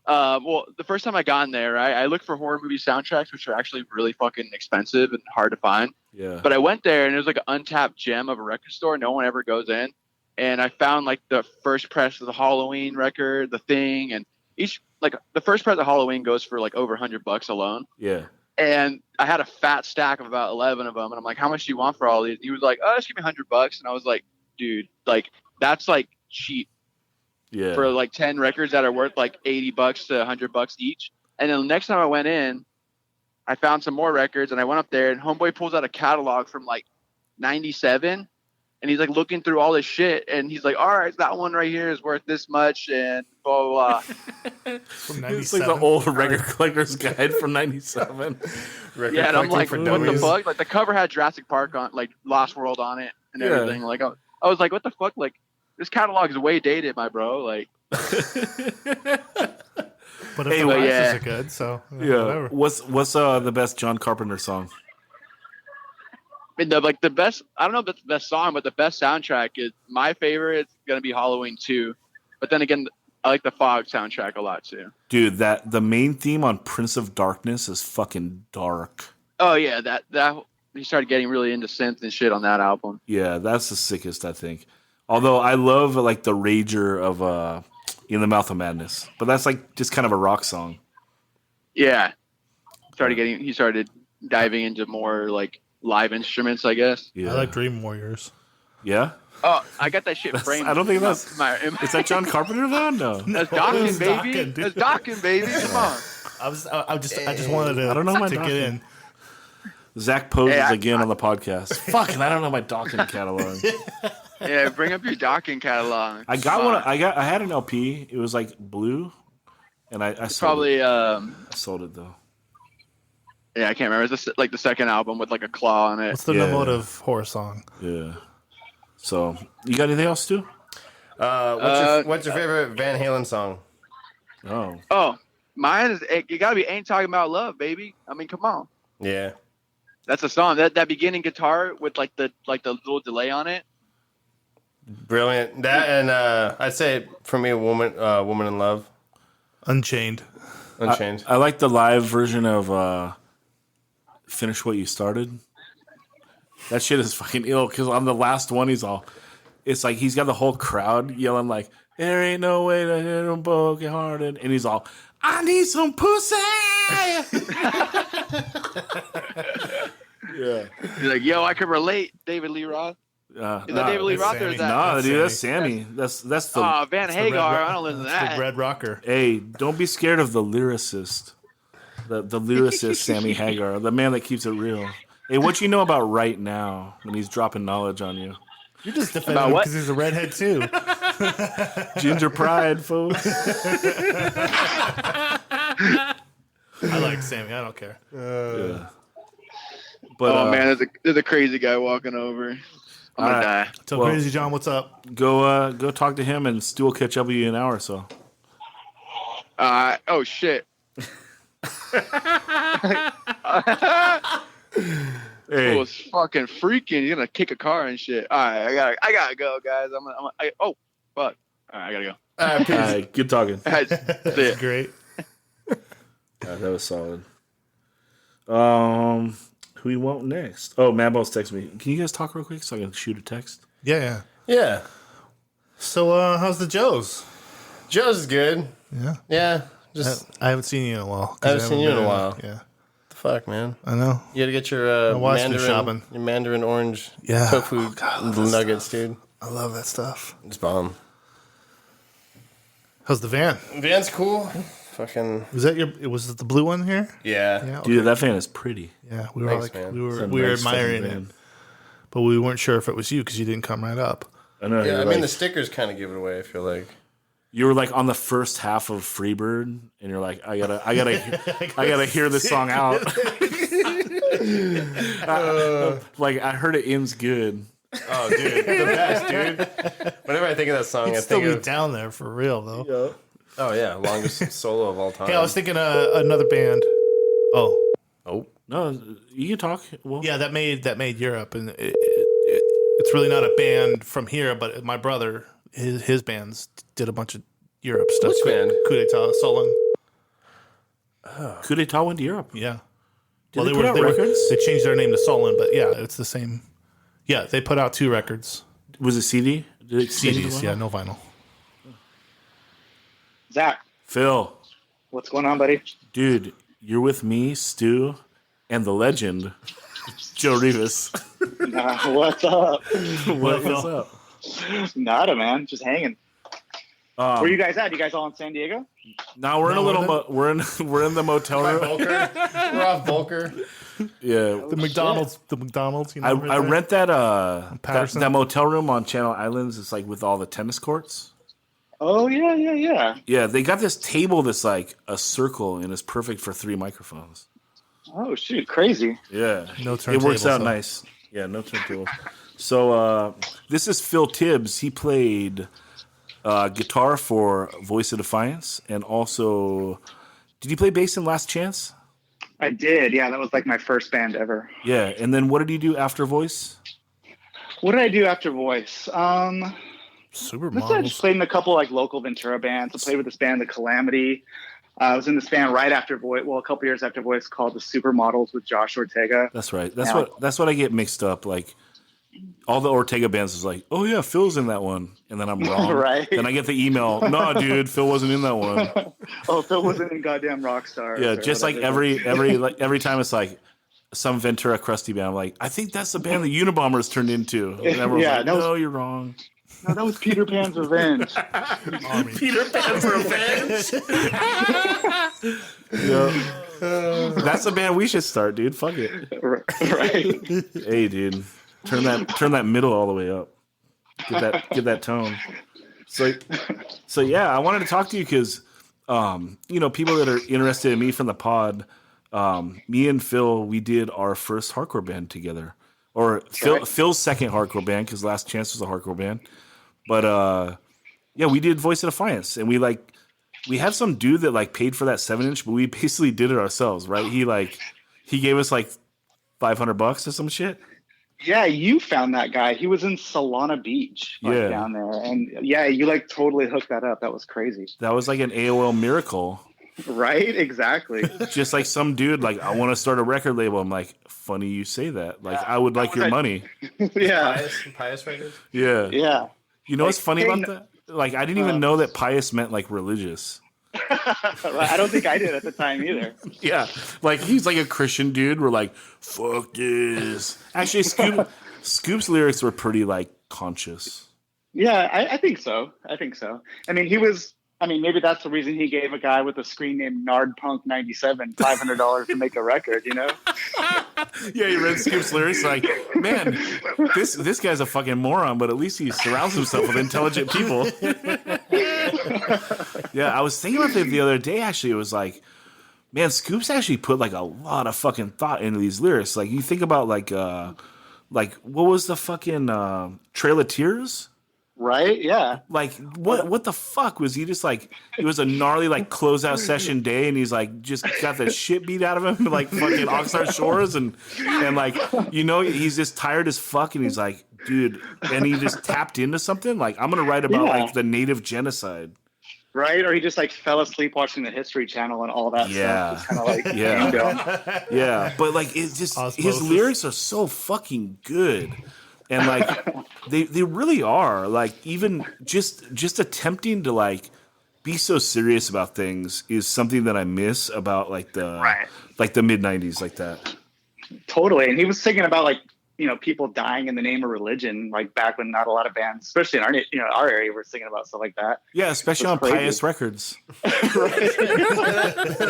Well, the first time I got in there, right, I looked for horror movie soundtracks, which are actually really fucking expensive and hard to find. Yeah. But I went there and it was like an untapped gem of a record store. No one ever goes in. And I found like the first press of the Halloween record, The Thing, and the first press of Halloween goes for like over $100 alone. Yeah. And I had a fat stack of about 11 of them. And I'm like, how much do you want for all these? He was like, oh, just give me $100. And I was like, dude, like, that's like cheap for like 10 records that are worth like $80 to $100 each. And then the next time I went in, I found some more records and I went up there and homeboy pulls out a catalog from like 97. And he's like looking through all this shit, and he's like, "All right, that one right here is worth this much," and blah blah blah. From It's like the old record collector's guide from '97. Yeah, and I'm like, "What the fuck?" Like the cover had Jurassic Park on, like Lost World on it, and everything. Like I was like, "What the fuck?" Like this catalog is way dated, my bro. Like, but if the prices are good, so whatever. What's the best John Carpenter song? I mean, the best, I don't know if it's the best song, but the best soundtrack is my favorite. It's going to be Halloween 2. But then again, I like the Fog soundtrack a lot too. Dude, the main theme on Prince of Darkness is fucking dark. Oh yeah, that he started getting really into synth and shit on that album. Yeah, that's the sickest, I think. Although I love like the Rager of In the Mouth of Madness. But that's like just kind of a rock song. Yeah. He started diving into more like live instruments, I guess. Yeah. I like Dream Warriors. Yeah? Oh, I got that shit framed. I don't think that's... Is that John Carpenter, though? No. That's Dawkins, baby. That's Dawkins, baby. Come on. I just wanted to, I don't know my to get in. Zach poses again on the podcast. Fucking, I don't know my Dawkins catalog. Yeah, bring up your Dawkins catalog. I got one. I had an LP. It was like blue, and I sold it. I sold it though. Yeah, I can't remember. It's like the second album with like a claw on it. What's the emotive horror song? Yeah. So, you got anything else, Stu? What's your favorite Van Halen song? Oh, mine is. You gotta be "Ain't Talking About Love," baby. I mean, come on. Yeah. That's a song. That beginning guitar with like the little delay on it. Brilliant. That and I'd say for me, Woman in Love. Unchained. I like the live version of Finish What You Started. That shit is fucking ill because on the last one it's like he's got the whole crowd yelling like, "There ain't no way to hit him broken hearted," and he's all, "I need some pussy." Yeah. He's like, "Yo, I can relate, David Lee Roth." Is that David Lee Roth or is that? No, dude, that's Sammy. That's the. Van Hagar. I don't listen to that. The Red Rocker. Hey, don't be scared of the lyricist. The lyricist Sammy Hagar, the man that keeps it real. Hey, what you know about right now when he's dropping knowledge on you? You're just defending him because he's a redhead too. Ginger pride, folks. I like Sammy. I don't care. Yeah. But, man, there's a crazy guy walking over. I'm gonna die. So Crazy John, what's up? Go talk to him, and Stu will catch up with you in an hour or so. Oh shit. Hey. It was fucking freaking. You're gonna kick a car and shit. All right, I gotta go, guys. Oh fuck. All right, I gotta go. All right, good talking. That's great. That was solid. Who you want next? Oh, Mabel's texting me. Can you guys talk real quick so I can shoot a text? Yeah. So, how's the Joes? Joe's is good. Yeah. Just I haven't seen you in a while. I haven't seen you in a while. Yeah. The fuck, man. I know. You got to get your shopping. Your Mandarin orange tofu nuggets, dude. I love that stuff. It's bomb. How's the van? Van's cool. Fucking. Was it the blue one here? Yeah. Okay. Dude, that van is pretty. Yeah, we were admiring it, but we weren't sure if it was you because you didn't come right up. I know. Yeah, I mean the stickers kind of give it away. I feel like you were like on the first half of Freebird, and you're like, I gotta hear this song out. Like I heard it ends good. Oh, dude, the best, dude. Whenever I think of that song, You'd I still think be down there for real though. Yeah. Oh yeah, longest solo of all time. Hey, I was thinking another band. Oh, No, you can talk. Well, yeah, that made Europe, and it's really not a band from here, but my brother, his bands did a bunch of Europe stuff. Which band? Coup d'etat, Sullen. Coup d'etat went to Europe. Yeah. Did they put out records? They changed their name to Sullen, but yeah, it's the same. Yeah, they put out 2 records. Was it CD? Did it CDs, yeah, no vinyl. Zach, Phil, what's going on, buddy? dude, you're with me, Stu, and the legend, Joe Rivas. What's up? What's up? Nada, man. Just hanging. Where you guys at? You guys all in San Diego? Now we're in a little. We're in the motel room. We're off Volker. Yeah, The McDonald's, you know. I rent that Patterson. that motel room on Channel Islands. It's like with all the tennis courts. Oh yeah. Yeah, they got this table that's like a circle and it's perfect for 3 microphones. Oh shoot, crazy. Yeah, No it works turntables, out though. nice. Yeah, no turntable. So this is Phil Tibbs. He played guitar for Voice of Defiance, and also, did you play bass in Last Chance? I did. Yeah, that was like my first band ever. Yeah, and then what did you do after Voice? What did I do after Voice? I Supermodels. just played in a couple like local Ventura bands. I played with this band, The Calamity. I was in this band right after Voice. Well, a couple years after Voice, called the Supermodels with Josh Ortega. That's right. That's what I get mixed up. Like all the Ortega bands is like, oh yeah, Phil's in that one, and then I'm wrong. Right. Then I get the email, no, dude, Phil wasn't in that one. Oh, Phil wasn't in goddamn Rockstar. Yeah, just like every time it's like some Ventura crusty band. I'm like, I think that's the band the Unabombers turned into. And everyone's Yeah, like, that was- no, you're wrong. No, that was Peter Pan's Revenge. Peter Pan's Revenge. That's a band we should start, dude. Fuck it. Right. Hey, dude, turn that middle all the way up. Get that tone. So yeah, I wanted to talk to you because, people that are interested in me from the pod, me and Phil, we did our first hardcore band together, or Phil's second hardcore band because Last Chance was a hardcore band. But yeah, we did Voice of Defiance, and we had some dude that like paid for that 7-inch, but we basically did it ourselves, right? He gave us like $500 or some shit. Yeah, you found that guy. He was in Solana Beach, Yeah. down there, and yeah, you like totally hooked that up. That was crazy, That was like an AOL miracle. right? Exactly. Just like some dude, like, I want to start a record label. I'm like, funny you say that. Like, I would like your money. Yeah, Pious records. Yeah. yeah. You know what's funny hey, about that? Like, I didn't even know that pious meant like religious. I don't think I did at the time either. Yeah. Like, he's like a Christian dude. We're like, fuck this. Actually, Scoop's lyrics were pretty like conscious. Yeah, I think so. I mean, maybe that's the reason he gave a guy with a screen named Nard Punk 97 $500 to make a record. You know? Yeah, you read Scoop's lyrics, like, man, this guy's a fucking moron, but at least he surrounds himself with intelligent people. Yeah, I was thinking about it the other day, actually. It was like, man, Scoop's actually put like a lot of fucking thought into these lyrics. Like, you think about like what was the fucking Trail of Tears? Right? Yeah. Like, what the fuck was he just like? It was a gnarly like closeout session day, and he's like just got the shit beat out of him, like fucking Oxnard Shores, and like he's just tired as fuck, and he's like, dude, and he just tapped into something. Like, I'm gonna write about like the native genocide. Right? Or he just like fell asleep watching the History Channel and all that Yeah. stuff. Just kind of like, Yeah. Yeah, but like it's just his lyrics are so fucking good. And like they really are, like, even just attempting to like be so serious about things is something that I miss about like the mid 90s, like that. Totally. And he was thinking about like, people dying in the name of religion, like back when not a lot of bands, especially in our area, were thinking about stuff like that. Yeah, especially on crazy. Pious Records. Was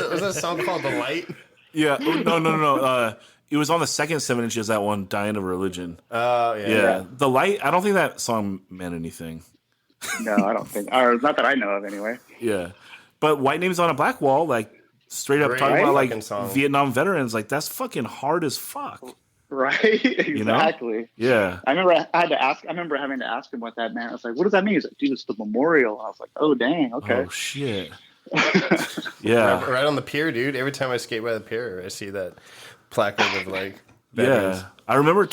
that a song called The Light? Yeah, no. It was on the second 7-inches, that one, Dying of Religion. Oh, Yeah. The Light, I don't think that song meant anything. No, I don't think, or not that I know of anyway. Yeah. But White Names on a Black Wall, like, straight up Great talking about, like, fucking song. Vietnam veterans, like, that's fucking hard as fuck. Right? Exactly. Yeah. I remember having to ask him what that meant. I was like, what does that mean? He's like, dude, it's the memorial. I was like, oh, dang. Okay. Oh, shit. Yeah. Right on the pier, dude. Every time I skate by the pier, I see that placard of like veterans. Yeah. I remember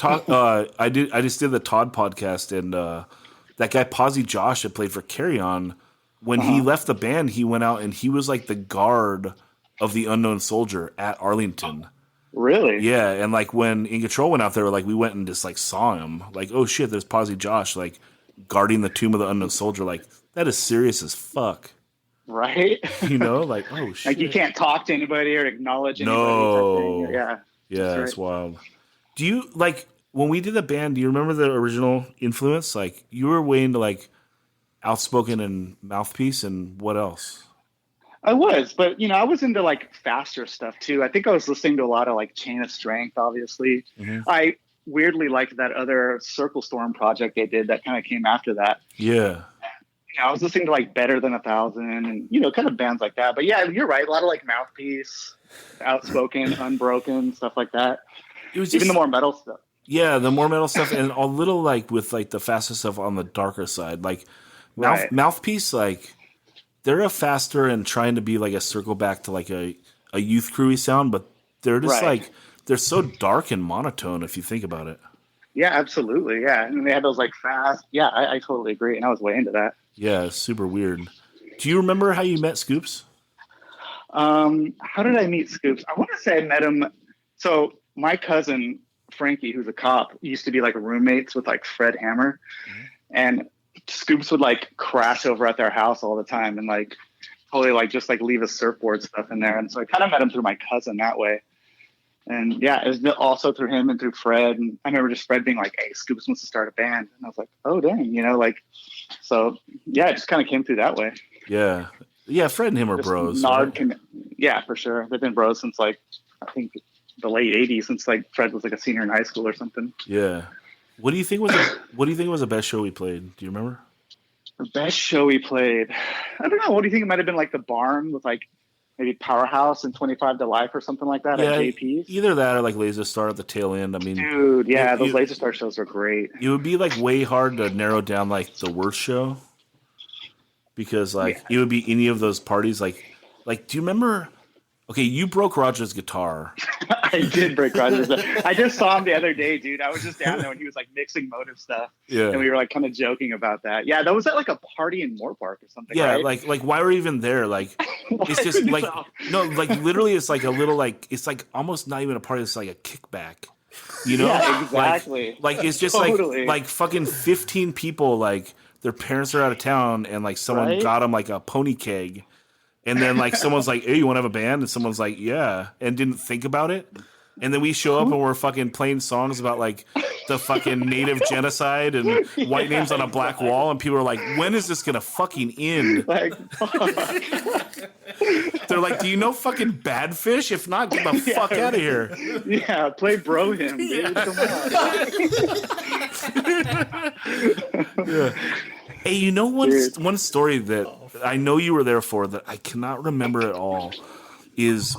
I just did the Todd podcast, and that guy Posy Josh that played for Carry On, when he left the band, he went out and he was like the guard of the Unknown Soldier at Arlington. Really? Yeah, and like when In Control went out there, like we went and just like saw him. Like, oh shit, there's Posy Josh like guarding the tomb of the Unknown Soldier. Like, that is serious as fuck. Right? Like, oh shit. Like you can't talk to anybody or acknowledge anybody. No. Yeah. Yeah, it's wild. Do you like when we did the band, do you remember the original influence? Like you were way into like Outspoken and Mouthpiece, and what else? I was, but I was into like faster stuff too. I think I was listening to a lot of like Chain of Strength, obviously. Mm-hmm. I weirdly liked that other Circle Storm project they did that kind of came after that. Yeah. I was listening to like Better Than 1,000 and, kind of bands like that. But yeah, you're right. A lot of like Mouthpiece, Outspoken, Unbroken, stuff like that. It was even the more metal stuff. Yeah, the more metal stuff, and a little like with like the faster stuff on the darker side. Like Mouthpiece, like they're a faster and trying to be like a circle back to like a Youth Crewy sound, but they're just like they're so dark and monotone if you think about it. Yeah, absolutely. Yeah, and they had those like fast. Yeah, I totally agree, and I was way into that. Yeah, it's super weird. Do you remember how you met Scoops? How did I meet Scoops? I want to say I met him. So my cousin Frankie, who's a cop, used to be like roommates with like Fred Hammer, and Scoops would like crash over at their house all the time and like totally like just like leave his surfboard stuff in there. And so I kind of met him through my cousin that way. And yeah, it was also through him and through Fred. And I remember just Fred being like, "Hey, Scoops wants to start a band," and I was like, "Oh dang," like. So yeah, it just kind of came through that way. Yeah, Fred and him are bros. Nard yeah, for sure. They've been bros since like I think the late '80s, since like Fred was like a senior in high school or something. Yeah. What do you think was the best show we played? Do you remember? The best show we played? I don't know. What do you think? It might have been like the Barn with like maybe Powerhouse and 25 to Life or something like that at JP's. Either that or like Laser Star at the tail end. I mean, dude, yeah, those Laser Star shows are great. It would be like way hard to narrow down like the worst show because like it would be any of those parties. Like, do you remember? Okay, you broke Roger's guitar. I did break Roger's guitar. I just saw him the other day, dude. I was just down there when he was like mixing Motive stuff. Yeah. And we were like kind of joking about that. Yeah, that was at like a party in Moore Park or something. Yeah, right? like why were we even there? Like it's just like no, like literally it's like a little like it's like almost not even a party, it's like a kickback. Yeah, exactly. Like it's just totally. like fucking 15 people, like their parents are out of town and like someone got them like a pony keg. And then, like, someone's like, "Hey, you want to have a band?" And someone's like, "Yeah," and didn't think about it. And then we show up and we're fucking playing songs about, like, the fucking native genocide and white names on a black wall. And people are like, "When is this going to fucking end?" Like, fuck. They're like, "Do you know fucking Badfish? If not, get the fuck out of here." Yeah, play Bro Hymn, dude. Come on. Yeah. Hey, you know one story that I know you were there for that I cannot remember at all is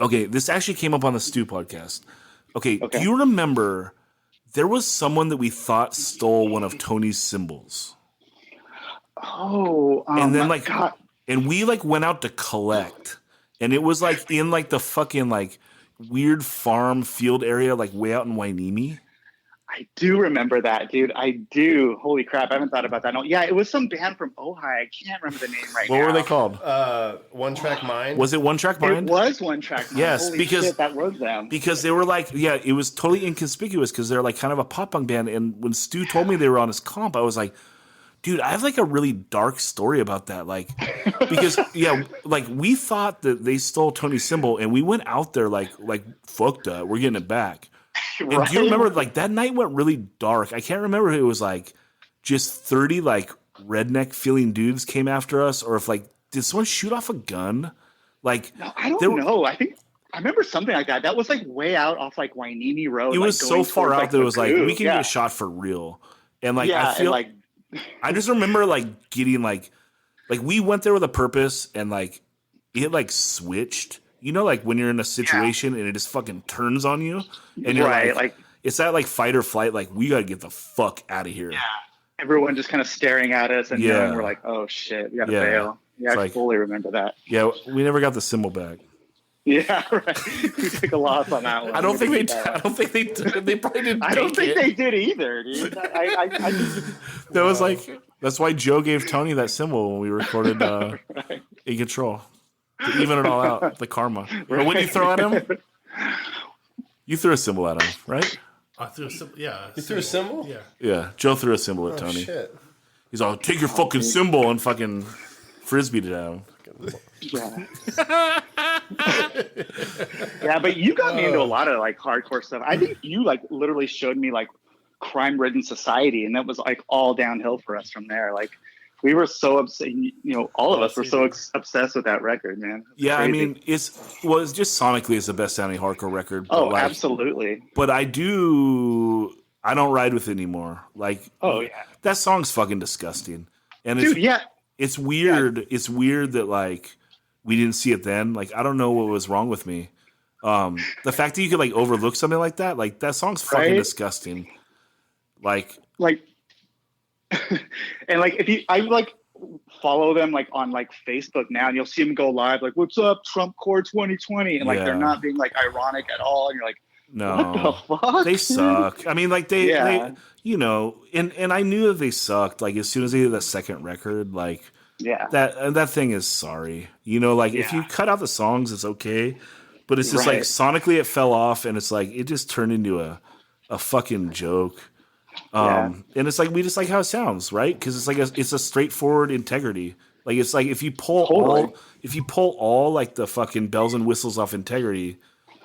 okay. This actually came up on the Stu podcast. Okay, do you remember there was someone that we thought stole one of Tony's cymbals? Oh, and then like, God. And we like went out to collect, and it was like in like the fucking like weird farm field area, like way out in Wainimi. I do remember that, dude. I do. Holy crap. I haven't thought about that. No, yeah, it was some band from Ojai. I can't remember the name now. What were they called? One Track Mind. Was it One Track Mind? It was One Track Mind. Yes, Holy because shit, that was them. Because they were like, it was totally inconspicuous because they're like kind of a pop punk band. And when Stu told me they were on his comp, I was like, dude, I have like a really dark story about that. Like, because like we thought that they stole Tony's cymbal and we went out there like fuck that, we're getting it back. Right. And do you remember, like, that night went really dark. I can't remember if it was, like, just 30, like, redneck-feeling dudes came after us, or if, like, did someone shoot off a gun? Like, no, I don't know. I think I remember something like that. That was, like, way out off, like, Wainimi Road. It was so far out that it was, like, we can get shot for real. And, like, I feel like I just remember, like, getting, like, we went there with a purpose, and, like, it, like, switched. you know, like when you're in a situation and it just fucking turns on you, and you're like it's that like fight or flight. Like we gotta get the fuck out of here. Yeah. Everyone just kind of staring at us, and knowing we're like, oh shit, we gotta bail. Yeah, I fully remember that. Yeah, we never got the cymbal back. Yeah, right. We took a loss on that one. I don't think they did. They probably didn't. I don't think they did either, dude. That was like that's why Joe gave Tony that cymbal when we recorded In Control to even it all out, the karma. But when you throw at him, you threw a cymbal at him, right? I threw a cymbal. Yeah, You threw a cymbal? Yeah. Yeah, Joe threw a cymbal at Tony. Shit. He's all, take your fucking cymbal and fucking frisbeed it at him. Yeah. Yeah, but you got me into a lot of like hardcore stuff. I think you like literally showed me like Crime Ridden Society, and that was like all downhill for us from there. Like we were so obsessed, you know, all of us were so obsessed with that record, man. Yeah, crazy. I mean, it's just sonically it's the best sounding hardcore record. Oh, like, absolutely. But I don't ride with it anymore. Like, that song's fucking disgusting. And it's, it's weird. Yeah. It's weird that like we didn't see it then. Like, I don't know what was wrong with me. The fact that you could like overlook something like that song's fucking disgusting. Like, and like I like follow them like on like Facebook now, and you'll see them go live like, "What's up, Trump Core 2020?" And like they're not being like ironic at all, and you're like, no, what the fuck? They suck. I mean, like they you know, and I knew that they sucked. Like as soon as they did that second record, like that thing is sorry. You know, like if you cut out the songs, it's okay, but it's just like sonically it fell off, and it's like it just turned into a fucking joke. And it's like we just like how it sounds, right? Because it's like it's a straightforward integrity. Like it's like if you pull all like the fucking bells and whistles off integrity,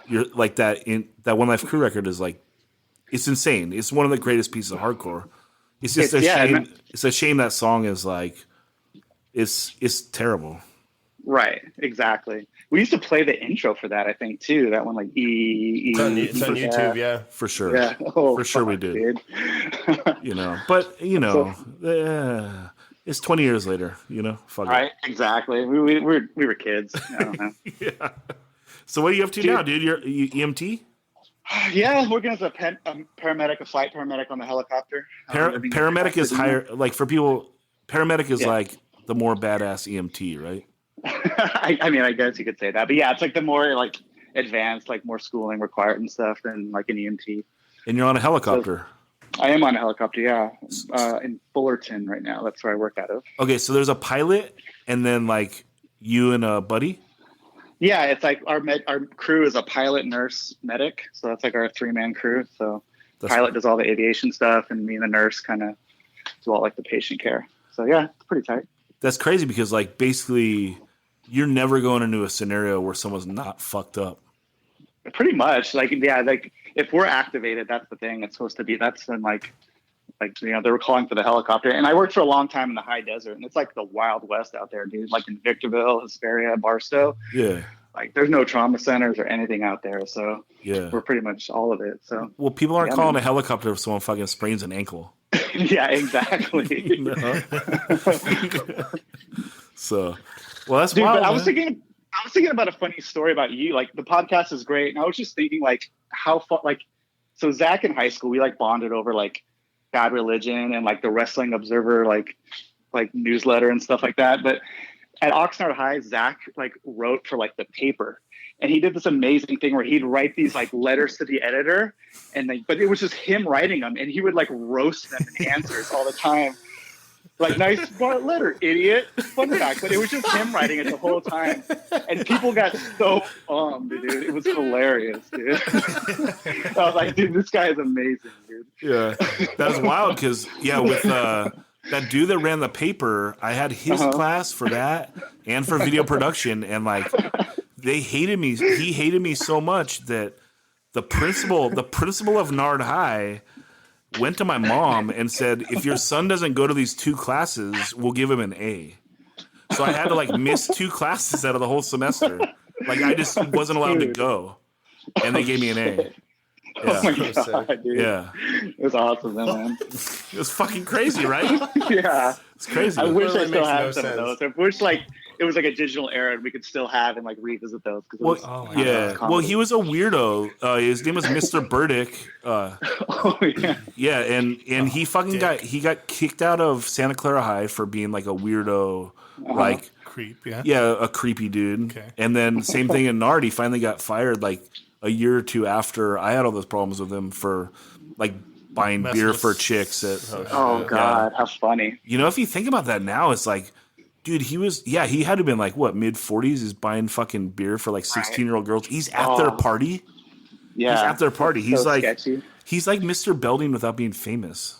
you're like that One Life Crew record is like it's insane. It's one of the greatest pieces of hardcore. It's just a shame. It's a shame that song is like it's terrible. Right, exactly. We used to play the intro for that, I think, too. That one, like It's on YouTube, for sure. Yeah, for sure we did. You know, but you know, it's 20 years later. You know, fuck right? Exactly. We were kids. I don't know. Yeah. So what are you up to now, dude? You're EMT? Yeah, working as a paramedic, a flight paramedic on the helicopter. Paramedic is higher. Like for people, paramedic is like the more badass EMT, right? I mean, I guess you could say that, but yeah, it's like the more like advanced, like more schooling required and stuff than like an EMT. And you're on a helicopter. So, I am on a helicopter, yeah, in Fullerton right now. That's where I work out of. Okay, so there's a pilot, and then like you and a buddy. Yeah, it's like our crew is a pilot, nurse, medic. So that's like our 3-man crew. So the pilot does all the aviation stuff, and me and the nurse kind of do all like the patient care. So yeah, it's pretty tight. That's crazy because like basically you're never going into a scenario where someone's not fucked up. Pretty much. Like, yeah, like if we're activated, that's the thing. It's supposed to be, that's when like, you know, they were calling for the helicopter. And I worked for a long time in the high desert, and it's like the Wild West out there, dude. Like in Victorville, Hesperia, Barstow. Yeah. Like there's no trauma centers or anything out there. So we're pretty much all of it. So, well, people aren't calling a helicopter if someone fucking sprains an ankle. Yeah, exactly. So, well, that's dude. wild, But I was thinking about a funny story about you. Like the podcast is great, and I was just thinking like how far. Like, so Zach in high school, we like bonded over like Bad Religion and like the Wrestling Observer like newsletter and stuff like that. But at Oxnard High, Zach like wrote for like the paper. And he did this amazing thing where he'd write these like letters to the editor, but it was just him writing them, and he would like roast them in answers all the time. Like, nice letter, idiot. Fun fact, but it was just him writing it the whole time, and people got so bummed, dude. It was hilarious, dude. I was like, dude, this guy is amazing, dude. Yeah, that's wild because with that dude that ran the paper, I had his class for that and for video production, and like. They hated me. He hated me so much that the principal of Nard High went to my mom and said, "If your son doesn't go to these 2 classes, we'll give him an A." So I had to like miss 2 classes out of the whole semester. Like I just wasn't allowed to go, and they gave me an A. Yeah. Oh my god, dude. Yeah, it was awesome, man. It was fucking crazy, right? Yeah, it's crazy. I wish I still had some of those. I wish like it was like a digital era, and we could still have and like revisit those. Well, Well, he was a weirdo. His name was Mr. Burdick. Oh yeah. Yeah, and he fucking got kicked out of Santa Clara High for being like a weirdo, like Creep, yeah. Yeah, a creepy dude. Okay. And then same thing in Nard. He finally got fired like a year or two after I had all those problems with him for like buying beer for chicks. Oh God, how funny! You know, if you think about that now, it's like, dude, he had to have been like what, mid-40s. He's buying fucking beer for like 16-year-old girls. He's at their party. Yeah, he's at their party. He's so like sketchy. He's like Mr. Belding without being famous.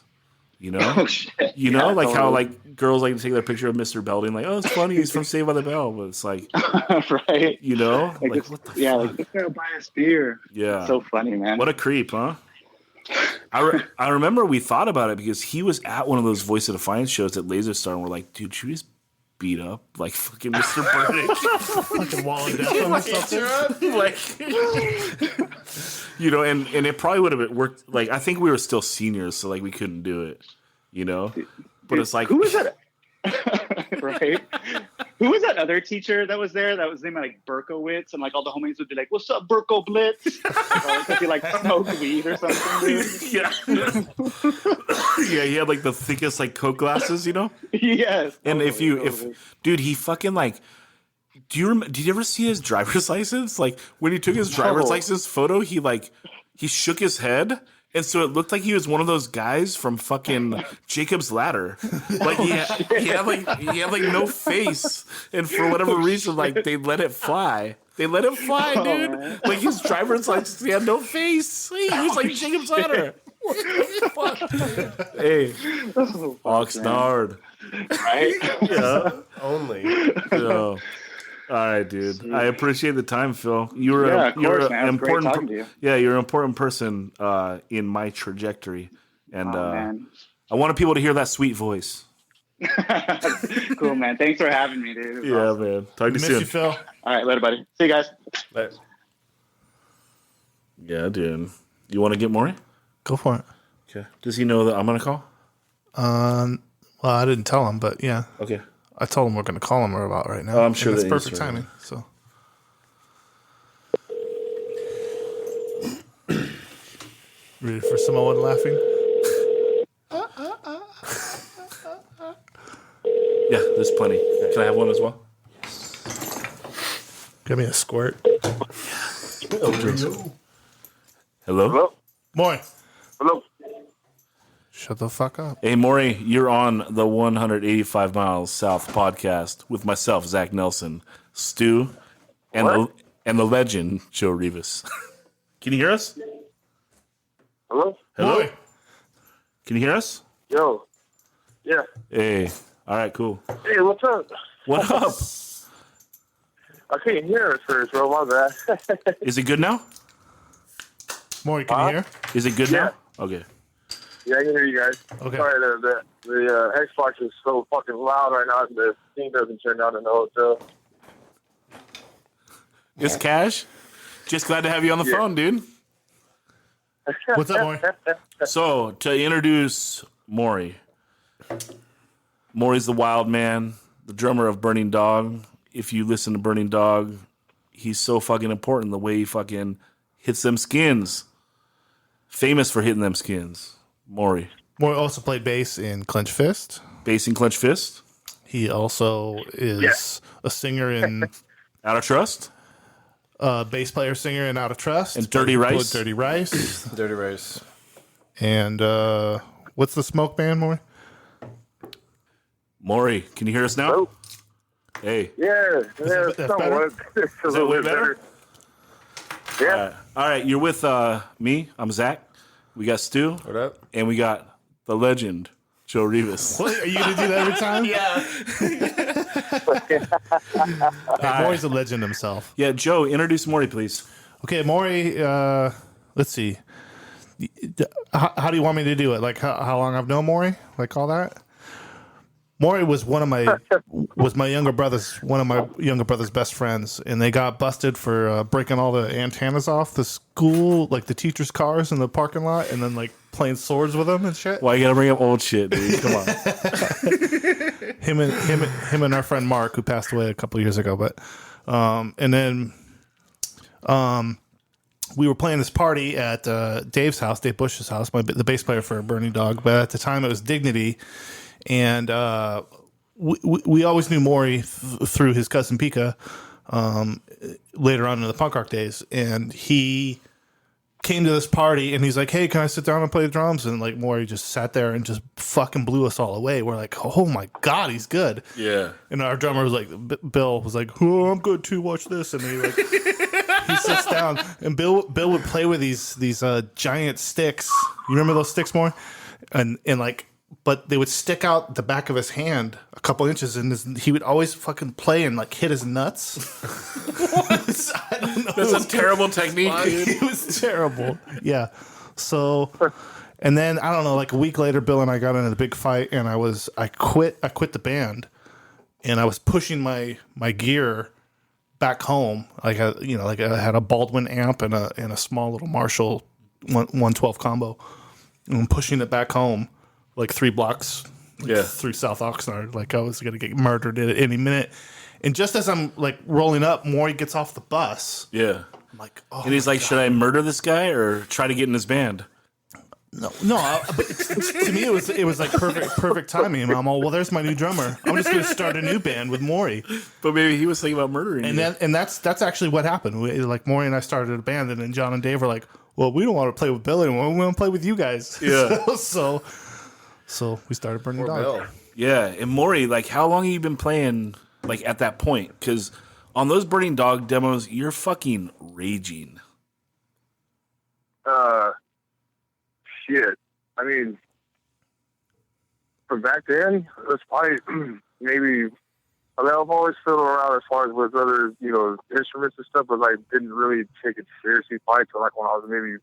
You know? Oh shit! You know, like how like girls like to take their picture of Mr. Belding, like, oh, it's funny, he's from Saved by the Bell, but it's like, right? You know, like what the fuck? Like this guy buy us beer. Yeah, it's so funny, man. What a creep, huh? I remember we thought about it because he was at one of those Voice of Defiance shows at Laser Star, and we're like, dude, should we just beat up like fucking Mr. Burdick? Fucking wall of death on something. Like, you know, and it probably would have worked. Like, I think we were still seniors, so like we couldn't do it, you know. But it's like, who was that? Right? Who was that other teacher that was there? That was named like Berkowitz, and like all the homies would be like, "What's up, Berko Blitz?" Because he like smoked weed or something. Dude. Yeah, yeah. He had like the thickest like Coke glasses, you know. Yes. And if dude, he fucking like. Did you ever see his driver's license? Like when he took his driver's license photo, he shook his head. And so it looked like he was one of those guys from fucking Jacob's Ladder. Like he had like no face, and for whatever reason, like they let it fly. They let it fly, dude. Man. Like his driver's license, he had no face. He was like Jacob's Ladder. What the fuck? Hey, Oxnard, right? Yeah, Only. yeah. All right, dude. I appreciate the time, Phil. You're an important. You're an important person in my trajectory, and I wanted people to hear that sweet voice. Cool, man. Thanks for having me, dude. Yeah, awesome. Man. Talk to you soon. Miss you, Phil. All right, later, buddy. See you guys. Later. Yeah, dude. You want to get Morie? Go for it. Okay. Does he know that I'm gonna call? Well, I didn't tell him, but yeah. Okay. I told him we're going to call him about right now. Oh, I'm sure that's that perfect timing. So, ready for Samoan laughing? Yeah, there's plenty. Can I have one as well? Give me a squirt. Hello? Morie. Hello. Shut the fuck up. Hey, Morie, you're on the 185 Miles South podcast with myself, Zach Nelson, Stu, and the legend, Joe Rivas. Can you hear us? Hello? Hello? Morie. Can you hear us? Yo. Yeah. Hey. All right, cool. Hey, what's up? What up? I couldn't hear it first, bro. My bad. Is it good now? Morie, can you hear? Is it good now? Okay. Yeah, I can hear you guys. Okay. Sorry, the Xbox is so fucking loud right now. The thing doesn't turn down in the hotel. It's Cash. Just glad to have you on the phone, dude. What's up, Morie? So, to introduce Morie. Morie's the wild man, the drummer of Burning Dog. If you listen to Burning Dog, he's so fucking important the way he fucking hits them skins. Famous for hitting them skins. Morie. Morie also played bass in Clench Fist. Bass and Clench Fist. He also is a singer in Out of Trust. Bass player, singer in Out of Trust. And Dirty Rice. Dirty Rice. Dirty Rice. And what's the smoke band, Morie? Morie, can you hear us now? Hello? Hey. Yeah. That's somewhat. It's a little way bit better? Yeah. All right, you're with me. I'm Zach. We got Stu. What up? And we got the legend, Joe Rivas. What? Are you going to do that every time? Yeah. Morie's a legend himself. Yeah, Joe, introduce Morie, please. Okay, Morie, let's see. How do you want me to do it? Like how long I've known Morie? Like all that? Morie was one of my younger brother's best friends, and they got busted for breaking all the antennas off the school, like the teachers' cars in the parking lot, and then like playing swords with them and shit. Why you gotta bring up old shit, dude? Come on. him and our friend Mark, who passed away a couple years ago, but and then we were playing this party at Dave Bush's house, the bass player for Burning Dog, but at the time it was Dignity. And we always knew Morie through his cousin Pika later on in the punk rock days. And he came to this party and he's like, hey, can I sit down and play the drums? And like Morie just sat there and just fucking blew us all away. We're like, oh my God, he's good. Yeah. And our drummer was like, Bill was like, oh, I'm good too, watch this. And he like... He sits down, and Bill would play with these giant sticks. You remember those sticks, more? And like, but they would stick out the back of his hand a couple inches, and he would always fucking play and like hit his nuts. I don't know. That's a terrible technique, dude. It was terrible. Yeah. So, and then I don't know. Like a week later, Bill and I got into a big fight, and I quit the band, and I was pushing my gear back home, I had a Baldwin amp and a small little Marshall 112 combo, and I'm pushing it back home like 3 blocks through South Oxnard, like I was gonna get murdered at any minute. And just as I'm like rolling up, Morie gets off the bus. Yeah, I'm like, oh, and he's like, God. Should I murder this guy or try to get in his band? No. But to me, it was like perfect timing. And I'm all, well, there's my new drummer. I'm just going to start a new band with Morie. But maybe he was thinking about murdering you. And that's actually what happened. Like Morie and I started a band, and then John and Dave were like, well, we don't want to play with Bill anymore. We want to play with you guys. Yeah. so we started Burning Dog. Bill. Yeah, and Morie, like, how long have you been playing? Like at that point, because on those Burning Dog demos, you're fucking raging. Shit. I mean, from back then, it was probably maybe. I mean, I've always fiddled around as far as with other, instruments and stuff, but like didn't really take it seriously. Probably till like when I was maybe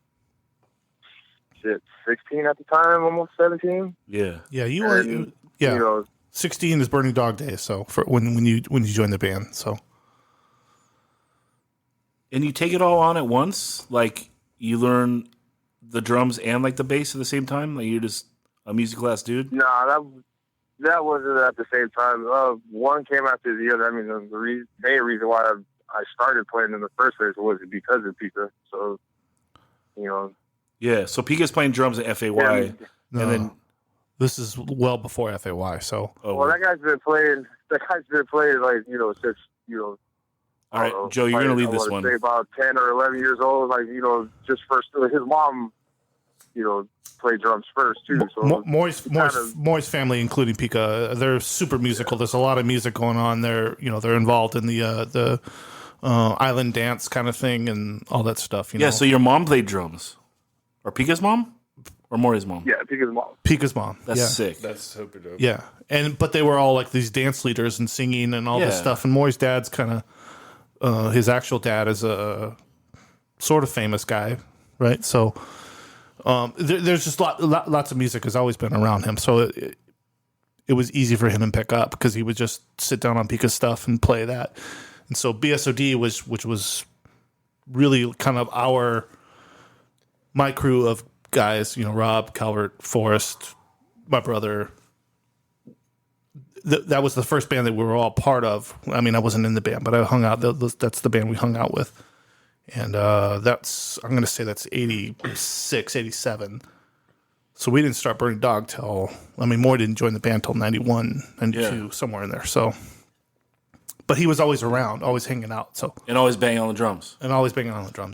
16 at the time, almost 17. Yeah, yeah, you were. 16 is Burning Dog Day, so for when you joined the band, so. And you take it all on at once, like you learn the drums and like the bass at the same time? Like you're just a music class dude? Nah, that wasn't at the same time. One came after the other. I mean, the main reason why I started playing in the first place was because of Pika. So, Yeah, so Pika's playing drums at FAY. Yeah, and then this is well before FAY, so. Well, that guy's been playing like, since, all right, Joe, you're going to lead this one. Say about 10 or 11 years old, like, just first, his mom, played drums first, too. So Morie's family, including Pika, they're super musical. There's a lot of music going on. They're involved in the island dance kind of thing and all that stuff. Yeah, so your mom played drums. Or Pika's mom? Or Morie's mom? Yeah, Pika's mom. Pika's mom. That's sick. That's super dope. Yeah, but they were all like these dance leaders and singing and all this stuff. And Morie's dad's kind of his actual dad is a sort of famous guy, right? So there's just lots of music has always been around him. So it was easy for him to pick up because he would just sit down on Pika's stuff and play that. And so BSOD which was really kind of my crew of guys, Rob, Calvert, Forrest, my brother. That was the first band that we were all part of. I mean, I wasn't in the band, but I hung out. That's the band we hung out with. And I'm going to say that's 86, 87. So we didn't start Burning Dog till, Morie didn't join the band till 91, 92, somewhere in there. So, but he was always around, always hanging out. So and always banging on the drums.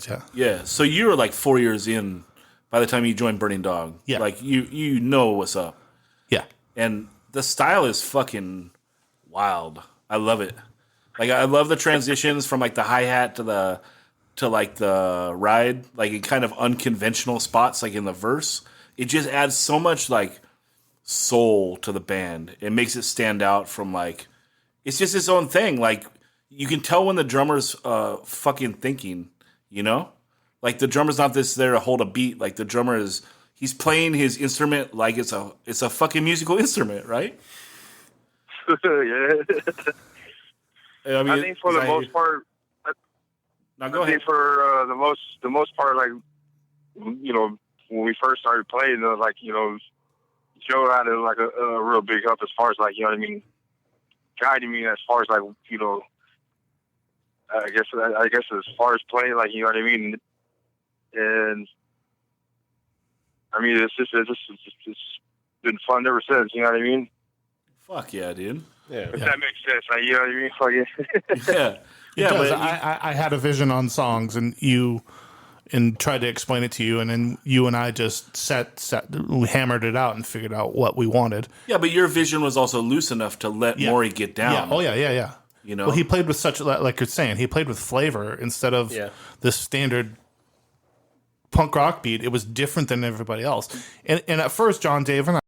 Yeah. Yeah. So you were like 4 years in by the time you joined Burning Dog. Yeah. Like you know what's up. Yeah. And the style is fucking wild. I love it. Like I love the transitions from like the hi-hat to the ride, like in kind of unconventional spots, like in the verse. It just adds so much like soul to the band. It makes it stand out from like, it's just its own thing. Like you can tell when the drummer's fucking thinking, Like the drummer's not there to hold a beat. Like the drummer he's playing his instrument like it's a fucking musical instrument, right? I mean, I think for the most part. Now go I ahead. think for the most part, like, you know, when we first started playing, like, you know, Joe had like a real big help as far as, like, you know what I mean, guiding me as far as, like, you know, I guess as far as playing, like, you know what I mean, and I mean it's been fun ever since. You know what I mean? Fuck yeah, dude. Yeah. If that makes sense, like, you know what I mean? Fuck yeah. Yeah. It Yeah, does. but I had a vision on songs, and tried to explain it to you, and then you and I just we hammered it out and figured out what we wanted. yeah, but your vision was also loose enough to let Yeah. Morie get down. Yeah. Oh yeah. You know? Well, he played with such, like you're saying, he played with flavor instead of this standard punk rock beat. It was different than everybody else. And at first, John, Dave, and